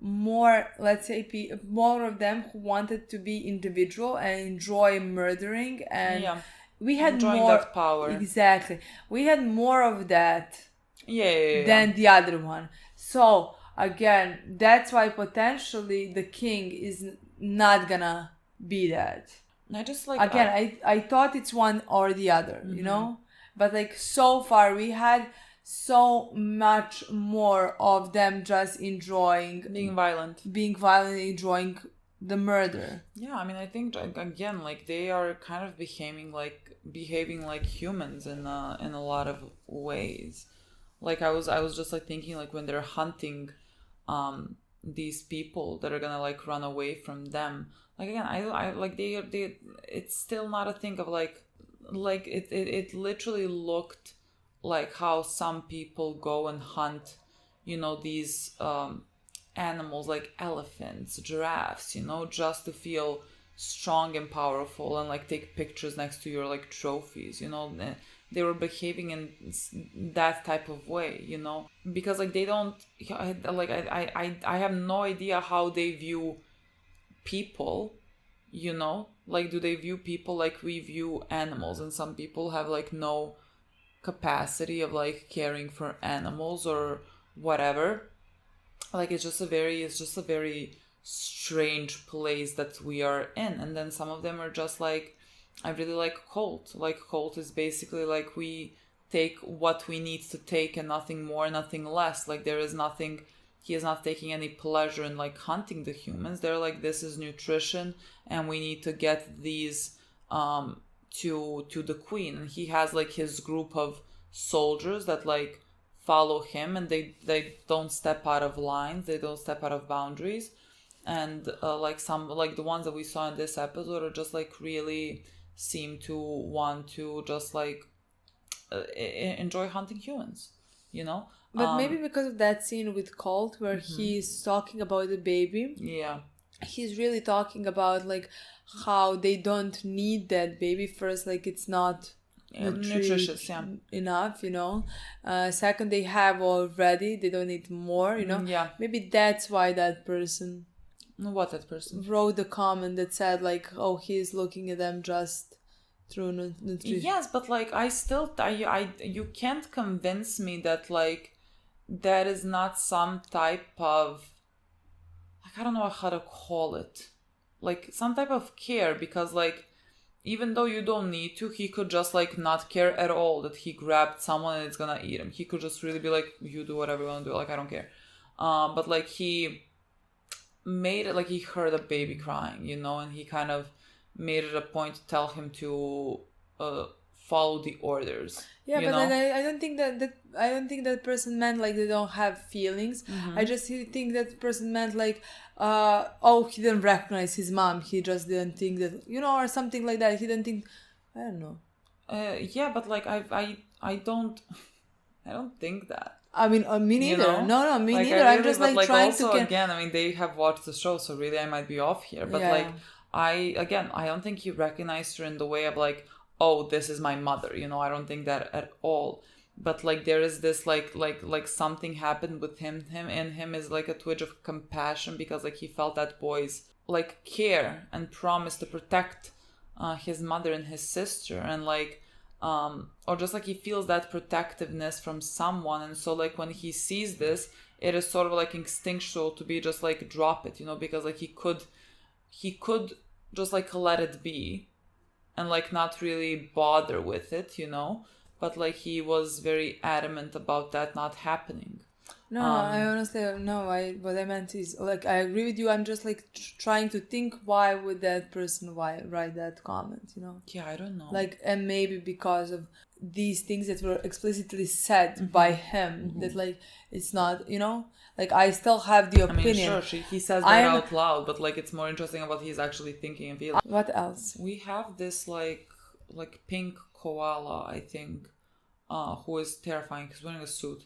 S1: more, let's say, more of them who wanted to be individual and enjoy murdering, and we had
S2: enjoying
S1: more
S2: that power.
S1: Exactly, we had more of that
S2: than
S1: the other one. So again, that's why potentially the king is not gonna be that.
S2: I just like
S1: I thought it's one or the other, you know, but like so far we had so much more of them just enjoying
S2: being violent,
S1: enjoying the murder.
S2: Yeah, I mean, I think again, like they are kind of behaving like humans in a lot of ways. Like I was just like thinking, like when they're hunting these people that are gonna like run away from them. Like again, I like they it's still not a thing of like it literally looked like how some people go and hunt, you know, these animals like elephants, giraffes, you know, just to feel strong and powerful and like take pictures next to your like trophies, you know. They were behaving in that type of way, you know, because like they don't like I have no idea how they view people, you know, like do they view people like we view animals, and some people have like no capacity of like caring for animals or whatever. Like it's just a very strange place that we are in. And then some of them are just like, I really like cult. Like cult is basically like we take what we need to take and nothing more, nothing less. Like there is nothing, he is not taking any pleasure in like hunting the humans. They're like, this is nutrition and we need to get these to the queen. And he has like his group of soldiers that like follow him, and they don't step out of lines, they don't step out of boundaries. And like some, like the ones that we saw in this episode are just like really seem to want to just like enjoy hunting humans, you know.
S1: But maybe because of that scene with Colt where he's talking about the baby,
S2: yeah,
S1: he's really talking about like how they don't need that baby. First, like it's not
S2: nutritious, yeah,
S1: enough, you know. Second, they have already, they don't need more, you know.
S2: Yeah,
S1: maybe that's why that person wrote the comment that said like, oh, he's looking at them just through nutrition.
S2: Yes, but like I you can't convince me that like that is not some type of, like, I don't know how to call it, like some type of care. Because like even though you don't need to, he could just like not care at all that he grabbed someone and it's gonna eat him. He could just really be like, you do whatever you want to do, like I don't care. But like he made it like he heard a baby crying, you know, and he kind of made it a point to tell him to follow the orders.
S1: Yeah, but
S2: know?
S1: like I don't think that person meant like they don't have feelings. I just think that person meant like oh, he didn't recognize his mom, he just didn't think that, you know, or something like that. He didn't think, I don't know.
S2: Yeah, but like I don't think that.
S1: I mean, me neither. You know? No, me
S2: like,
S1: neither.
S2: Really,
S1: I'm just like trying
S2: also,
S1: to.
S2: Again, I mean, they have watched the show, so really, I might be off here. But
S1: yeah.
S2: like, I don't think he recognized her in the way of like, oh, this is my mother. You know, I don't think that at all. But like, there is this like something happened with him. In him is like a twitch of compassion, because like he felt that boy's like care and promise to protect his mother and his sister, and like. Or just like he feels that protectiveness from someone, and so like when he sees this, it is sort of like instinctual to be just like drop it, you know, because like he could just like let it be and like not really bother with it, you know, but like he was very adamant about that not happening.
S1: No, I honestly no. What I meant is like I agree with you. I'm just like trying to think why would that person write that comment, you know?
S2: Yeah, I don't know.
S1: Like, and maybe because of these things that were explicitly said by him, that like it's not, you know, like I still have the opinion.
S2: I mean, sure, he says that out loud, but like it's more interesting about he's actually thinking and feeling.
S1: What else?
S2: We have this like pink koala, I think, who is terrifying. He's wearing a suit.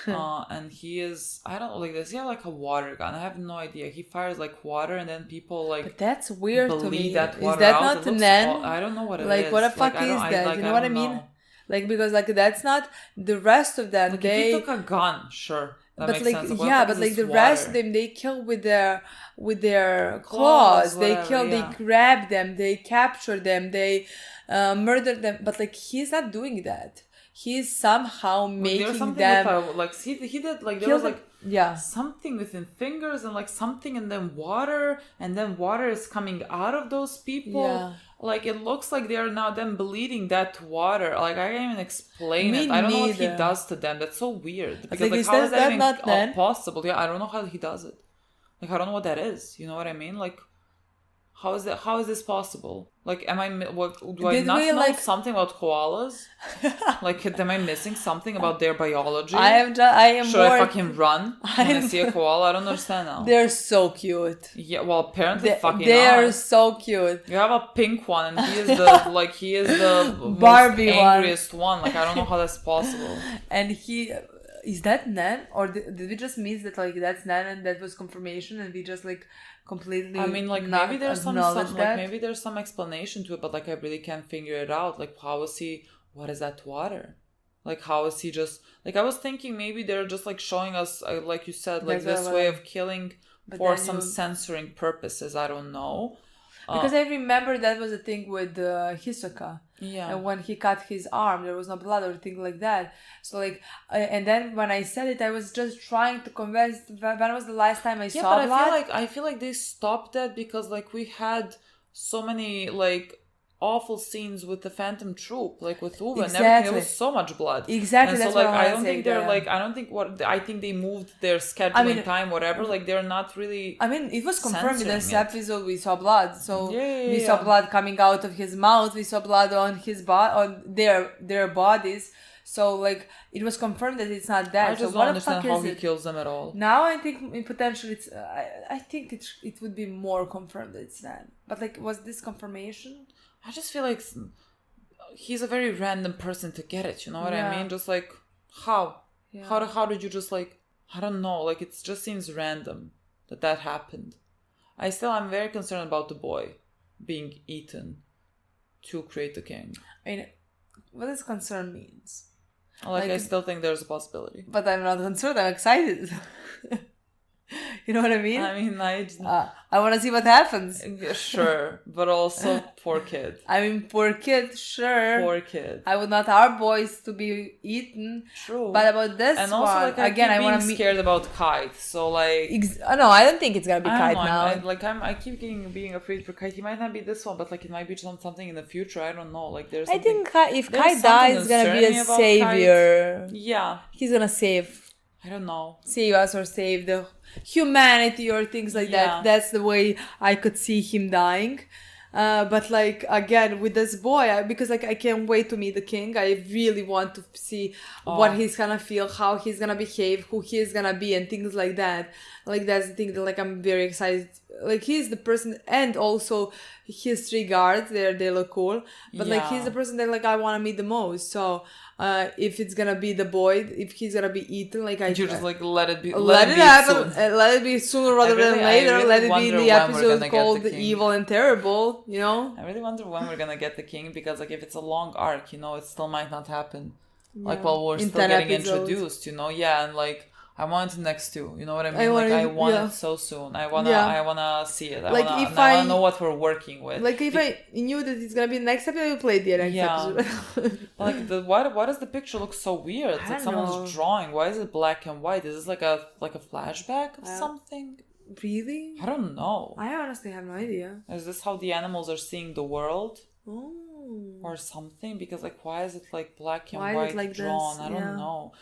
S2: And he is, I don't know, like, does he have like a water gun? I have no idea. He fires like water, and then people like,
S1: but that's weird to me.
S2: That water
S1: is that
S2: out.
S1: not Nen?
S2: I don't know what it is.
S1: Like, what the fuck is that?
S2: Like,
S1: you know what I mean? Like, because like that's not the rest of that.
S2: Like,
S1: they
S2: if he took a gun, sure. That
S1: but
S2: makes
S1: like
S2: sense.
S1: yeah, but like the rest of them, they kill with their claws. They kill. Yeah. They grab them. They capture them. They murder them. But like he's not doing that. He's somehow making them
S2: like he did like there was like something within fingers and like something, and then water is coming out of those people. Yeah. Like it looks like they are now then bleeding that water. Like I can't even explain it. I don't know what he does to them. That's so weird. Because like how is that even possible? Yeah, I don't know how he does it. Like I don't know what that is. You know what I mean? Like How is this possible? Like, am I do I
S1: Did
S2: not
S1: we,
S2: know
S1: like-
S2: something about koalas? Like, am I missing something about their biology?
S1: I am
S2: Should
S1: more.
S2: I fucking run when I see a koala? I don't understand now.
S1: They're so cute.
S2: Yeah, well, apparently fucking
S1: They are
S2: are.
S1: so cute.
S2: You have a pink one, and he is the
S1: Barbie
S2: most
S1: one.
S2: angriest one. Like, I don't know how that's possible.
S1: And he is that Nan, or did we just miss that like that's Nan and that was confirmation and we just like completely.
S2: I mean, like,
S1: not
S2: maybe there's some
S1: acknowledge
S2: like
S1: that?
S2: maybe there's some explanation to it, but like I really can't figure it out. Like, how is he? What is that water? Like, how is he just like? I was thinking maybe they're just like showing us, like you said, like
S1: There's
S2: this
S1: a-
S2: way of killing
S1: but
S2: for
S1: then
S2: some
S1: you-
S2: censoring purposes. I don't know.
S1: Because I remember that was a thing with Hisoka.
S2: Yeah.
S1: And when he cut his arm, there was no blood or thing like that. So like, and then when I said it, I was just trying to convince. When was the last time I saw
S2: but
S1: blood?
S2: I feel like they stopped that because like we had so many like awful scenes with the Phantom Troop, like with Uwe and everything.
S1: Exactly.
S2: There was so much blood.
S1: Exactly,
S2: And
S1: that's
S2: so like
S1: what I
S2: I
S1: wanna
S2: don't
S1: say,
S2: think they're
S1: yeah.
S2: like I think they moved their scheduling time, whatever. Like they're not really.
S1: I mean, it was confirmed in this
S2: censoring it.
S1: episode. We saw blood, so
S2: Yeah,
S1: we saw blood coming out of his mouth. We saw blood on his on their bodies. So like, it was confirmed that it's not that.
S2: I just
S1: so what
S2: don't
S1: the fuck
S2: understand how
S1: is
S2: he
S1: it?
S2: kills them at all.
S1: Now I think in potential it's. I think it would be more confirmed that it's that. But like, was this confirmation?
S2: I just feel like he's a very random person to get it. You know what
S1: Yeah.
S2: I mean? Just like how
S1: Yeah.
S2: how did you just like I don't know. Like it just seems random that happened. I'm very concerned about the boy being eaten to create the king.
S1: I mean, what does concern means?
S2: Like I still think there's a possibility.
S1: But I'm not concerned. I'm excited. You know what I mean?
S2: I mean,
S1: I want to see what happens.
S2: sure, but also poor kid.
S1: I mean, poor kid, sure.
S2: Poor kid.
S1: I would not our boys to be eaten.
S2: True.
S1: But about this
S2: and also,
S1: one,
S2: like,
S1: again, I
S2: keep
S1: want
S2: being
S1: to
S2: scared about Kite. So, like,
S1: no, I don't think it's gonna be
S2: I
S1: Kite
S2: don't know,
S1: now.
S2: I keep being afraid for Kite. He might not be this one, but like it might be something in the future. I don't know. Like there's.
S1: I
S2: Something,
S1: think if
S2: there's
S1: Kite
S2: something
S1: dies, it's gonna be
S2: concerning
S1: a
S2: about
S1: savior.
S2: Kite. Yeah,
S1: He's gonna save
S2: I don't know.
S1: us or save the humanity or things like
S2: Yeah.
S1: that. That's the way I could see him dying. But like again with this boy, because like I can't wait to meet the king. I really want to see what he's gonna feel, how he's gonna behave, who he is gonna be, and things like that. Like that's the thing that like I'm very excited. Like he's the person, and also his 3 guards. They look cool. But like he's the person that like I want to meet the most. So if it's gonna be the boy, if he's gonna be eaten, like I
S2: You just like let it be.
S1: let it
S2: be
S1: happen.
S2: soon.
S1: Let it be sooner rather than
S2: I
S1: later.
S2: really
S1: Let it be in
S2: wonder
S1: the
S2: when we're gonna
S1: episode
S2: get
S1: called
S2: the king.
S1: Evil and Terrible. You know.
S2: I really wonder when we're gonna get the king because like if it's a long arc, you know, it still might not happen. Like while we're
S1: In
S2: still
S1: 10
S2: getting
S1: episodes.
S2: introduced, you know, yeah, and like I want it next too. You know what I mean?
S1: I
S2: I want
S1: yeah.
S2: it so soon. I wanna see it.
S1: Like,
S2: I
S1: if
S2: wanna
S1: I-
S2: know what we're working with.
S1: Like if I knew that it's gonna be next episode, I would play the next
S2: Yeah.
S1: episode.
S2: Like why does the picture look so weird? It's
S1: I
S2: like
S1: don't
S2: someone's
S1: know.
S2: drawing. Why is it black and white? Is this like a flashback of
S1: I don't-
S2: something?
S1: Really?
S2: I don't know.
S1: I honestly have no idea.
S2: Is this how the animals are seeing the world?
S1: Oh.
S2: Or something, because like why is it like black and
S1: Why is it
S2: white
S1: like
S2: drawn?
S1: this?
S2: I don't
S1: Yeah.
S2: know.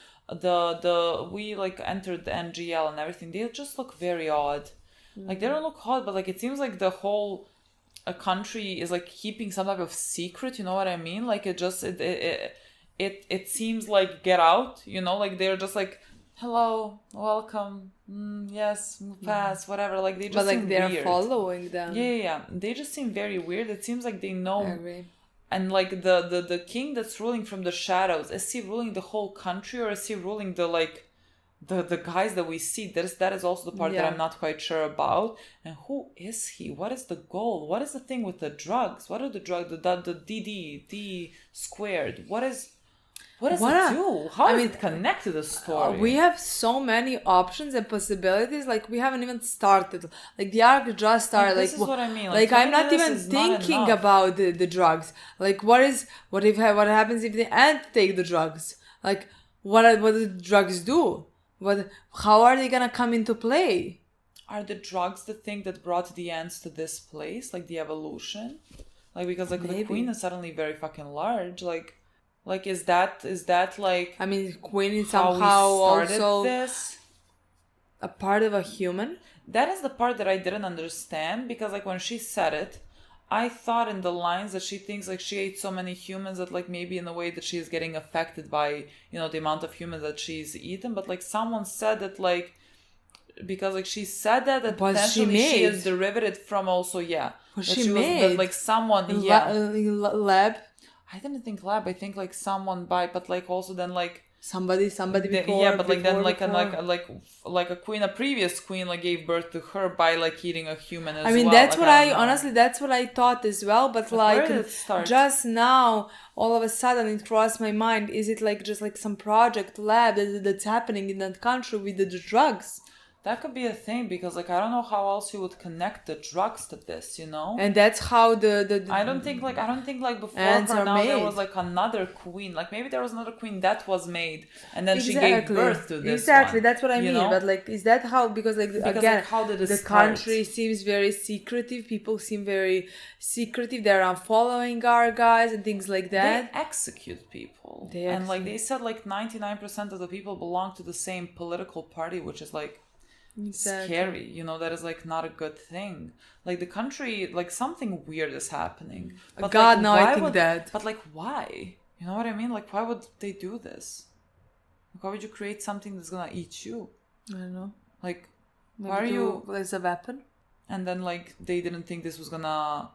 S2: We like entered the NGL and everything. They just look very odd. Like they don't look odd, but like it seems like the whole a country is like keeping some type of secret. You know what I mean? Like it just it seems like Get Out. You know, like they're just like hello, welcome, yes, move past, whatever. Like they just
S1: But like
S2: seem
S1: they're
S2: weird.
S1: following them.
S2: Yeah. They just seem very weird. It seems like they know.
S1: I agree.
S2: And like the king that's ruling from the shadows, is he ruling the whole country or is he ruling the guys that we see? That is also the part that
S1: Yeah.
S2: I'm not quite sure about. And who is he? What is the goal? What is the thing with the drugs? What are the drugs? The D squared. What does it do? How does it connect to the story?
S1: We have so many options and possibilities. Like we haven't even started. Like the arc just started.
S2: This
S1: Like
S2: is what I mean.
S1: Like I'm
S2: 20
S1: not
S2: minutes
S1: even
S2: is not
S1: thinking
S2: enough.
S1: about the drugs. Like what happens if the ant take the drugs? Like what do the drugs do? How are they gonna come into play?
S2: Are the drugs the thing that brought the ants to this place? Like the evolution? Like because like the
S1: Maybe.
S2: queen is suddenly very fucking large. Like is that like
S1: I mean, Queen is
S2: how we
S1: somehow
S2: started
S1: also
S2: this?
S1: a part of a human.
S2: that is the part that I didn't understand, because like when she said it, I thought in the lines that she thinks like she ate so many humans that like maybe in a way that she is getting affected by, you know, the amount of humans that she's eaten. But like someone said that like, because like she said that potentially she is derivative from also,
S1: What
S2: that
S1: she made?
S2: was, but like someone,
S1: lab.
S2: I didn't think lab. I think like someone but like also then like
S1: somebody before.
S2: Yeah, but like
S1: before,
S2: then like
S1: before.
S2: like a previous queen like gave birth to her by like eating a human as well.
S1: I mean, that's what honestly that's what I thought as well. But like
S2: where did it start?
S1: Just now, all of a sudden, it crossed my mind. Is it like just like some project lab that's happening in that country with the drugs?
S2: That could be a thing, because like I don't know how else you would connect the drugs to this, you know.
S1: And that's how the
S2: I don't think like before her now there was like another queen. Like maybe there was another queen that was made, and then she gave birth to this.
S1: Exactly,
S2: one,
S1: that's what I mean.
S2: Know?
S1: But like, is that how? Because again,
S2: like, how did it
S1: the
S2: start?
S1: country seems very secretive. People seem very secretive. They're following our guys and things like that.
S2: They execute people, and like they said, like 99% of the people belong to the same political party, which is like. Exactly. Scary, you know, that is like not a good thing. Like the country, like something weird is happening.
S1: But God, like, no, I think that.
S2: But like, why? You know what I mean? Like, why would they do this? Like, why would you create something that's gonna eat you?
S1: I don't know.
S2: Like,
S1: maybe
S2: why are you
S1: as a weapon?
S2: And then like they didn't think this was gonna.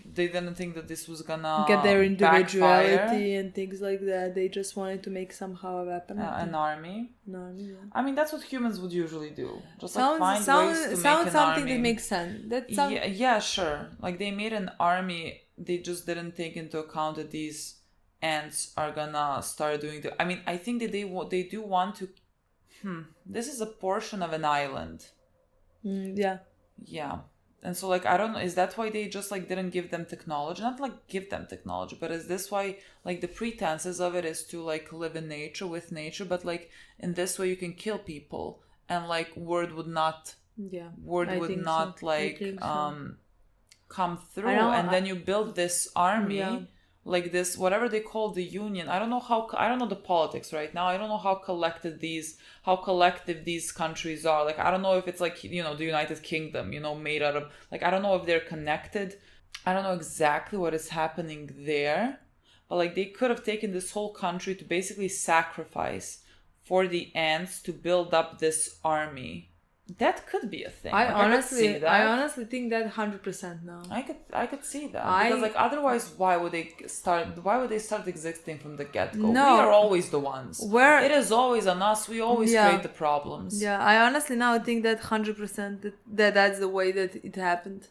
S2: They didn't think that this was gonna
S1: get their individuality
S2: backfire.
S1: And things like that. They just wanted to make somehow a weapon.
S2: An army.
S1: An army. Yeah.
S2: I mean, that's what humans would usually do. Just
S1: sounds,
S2: like find ways to make an
S1: something
S2: army.
S1: That makes sense.
S2: Yeah, sure. Like they made an army. They just didn't take into account that these ants are gonna start doing the. I mean, I think that they do want to. This is a portion of an island.
S1: Yeah.
S2: Yeah. And so, like, I don't know, is that why they just, like, didn't give them technology? Not, like, give them technology, but is this why, like, the pretenses of it is to, like, live in nature, with nature, but, like, in this way you can kill people, and, like, word would not, come through, and then you build this army, like this, whatever they call the union. I don't know the politics right now. I don't know how collective these countries are. Like, I don't know if it's like, you know, the United Kingdom, you know, made out of, like, I don't know if they're connected. I don't know exactly what is happening there, but like they could have taken this whole country to basically sacrifice for the ants to build up this army. That could be a thing.
S1: I honestly think that 100% now.
S2: I could see that, because like otherwise, why would they start existing from the get-go?
S1: No,
S2: we are always the ones. It is always on us. We always create the problems.
S1: Yeah, I honestly now think that 100% that's the way that it happened.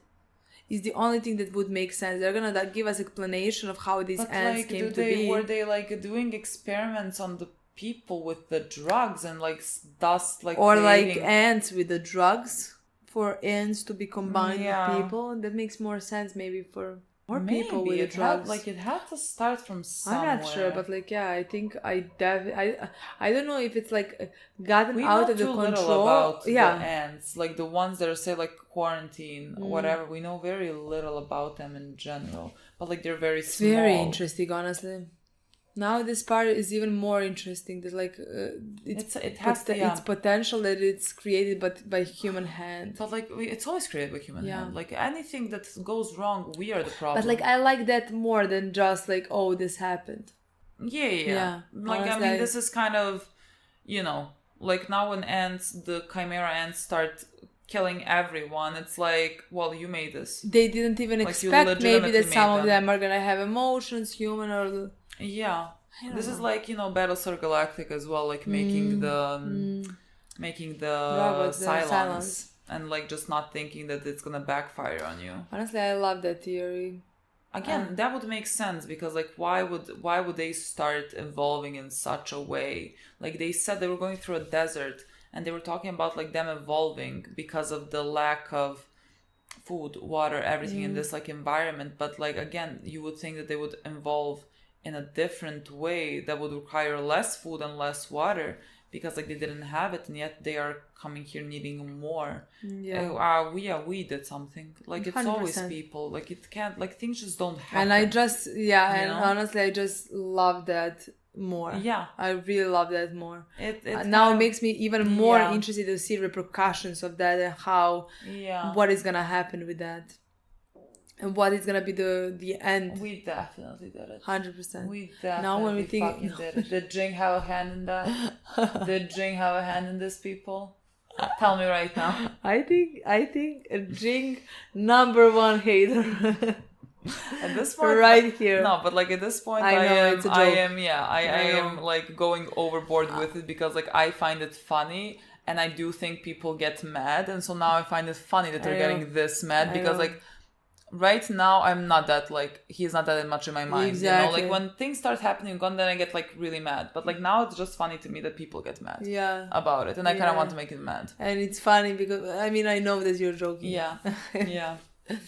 S1: Is the only thing that would make sense. They're gonna give us explanation of how these ants came to be.
S2: Were they like doing experiments on the people with the drugs and like thus like
S1: or creating... like ants with the drugs for ants to be combined with people? That makes more sense maybe for more people with the drugs.
S2: It had to start from somewhere.
S1: I'm not sure, but like I think I don't know if it's like gotten out of the control.
S2: Little about the ants, like the ones that are say like quarantine or whatever. We know very little about them in general, but like they're very small.
S1: Very interesting, honestly. Now this part is even more interesting. There's like it's potential that it's created by human hand.
S2: But like it's always created by human hand. Like anything that goes wrong, we are the problem.
S1: But like I like that more than just like, oh, this happened.
S2: Yeah. Like honestly, I mean, this is kind of, you know, like now when the chimera ants start killing everyone, it's like, well, you made this.
S1: They didn't even expect maybe that some of them are gonna have emotions, human or.
S2: Yeah, this is like, you know, Battlestar Galactica as well, like making the silence and like just not thinking that it's gonna backfire on you.
S1: Honestly, I love that theory.
S2: Again, that would make sense, because like why would they start evolving in such a way? Like they said they were going through a desert and they were talking about like them evolving because of the lack of food, water, everything in this like environment. But like again, you would think that they would evolve in a different way that would require less food and less water, because like they didn't have it, and yet they are coming here needing more. We did something. Like it's 100%. Always people. Like it can't, like things just don't happen.
S1: And I just and honestly I just love that more.
S2: Yeah.
S1: I really love that more.
S2: It
S1: now it makes me even more
S2: Yeah.
S1: interested to see repercussions of that and how what is gonna happen with that. And what is gonna be the end?
S2: We definitely did it.
S1: 100%.
S2: We definitely
S1: Now when we think
S2: fucking did it. Did Jing have a hand in that? Did Jing have a hand in this, people? Tell me right now.
S1: I think Jing #1 hater.
S2: At this point,
S1: right here.
S2: No, but like at this point,
S1: I
S2: am like going overboard with it because like I find it funny, and I do think people get mad, and so now I find it funny that they're getting this mad because like right now I'm not that like he's not that much in my mind.
S1: Exactly.
S2: You know, like when things start happening, then I get like really mad. But like now it's just funny to me that people get mad. About it, and I kind of want to make it mad.
S1: And it's funny because I mean I know that you're joking.
S2: Yeah.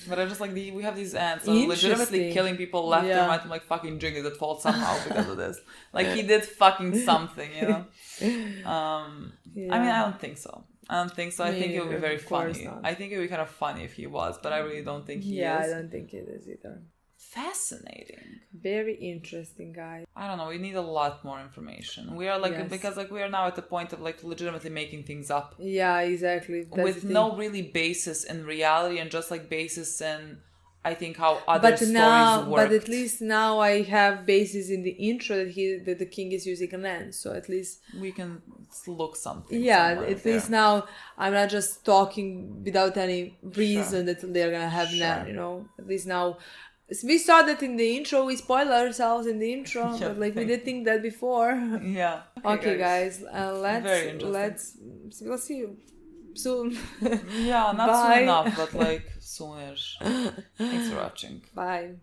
S2: But I just like we have these ants legitimately killing people left and right. I'm like fucking Jing is at fault somehow because of this. Like he did fucking something, you know. I mean I don't think so. I think it would be very funny. I think it would be kind of funny if he was, but I really don't think he is.
S1: Yeah, I don't think it is either.
S2: Fascinating.
S1: Very interesting guy.
S2: I don't know. We need a lot more information. We are like because like we are now at the point of like legitimately making things up.
S1: Yeah, exactly. That's
S2: with no really basis in reality and just like basis in I think how other stories work.
S1: But at least now I have basis in the intro that the king is using an ant, so at least
S2: we can look something.
S1: Yeah, at least now I'm not just talking without any reason that they're gonna have an, you know. At least now we saw that in the intro. We spoiled ourselves in the intro, but like we did think that before.
S2: Yeah.
S1: Okay, guys. We'll see you soon.
S2: Yeah, not soon enough, but like soonish. Thanks for watching.
S1: Bye.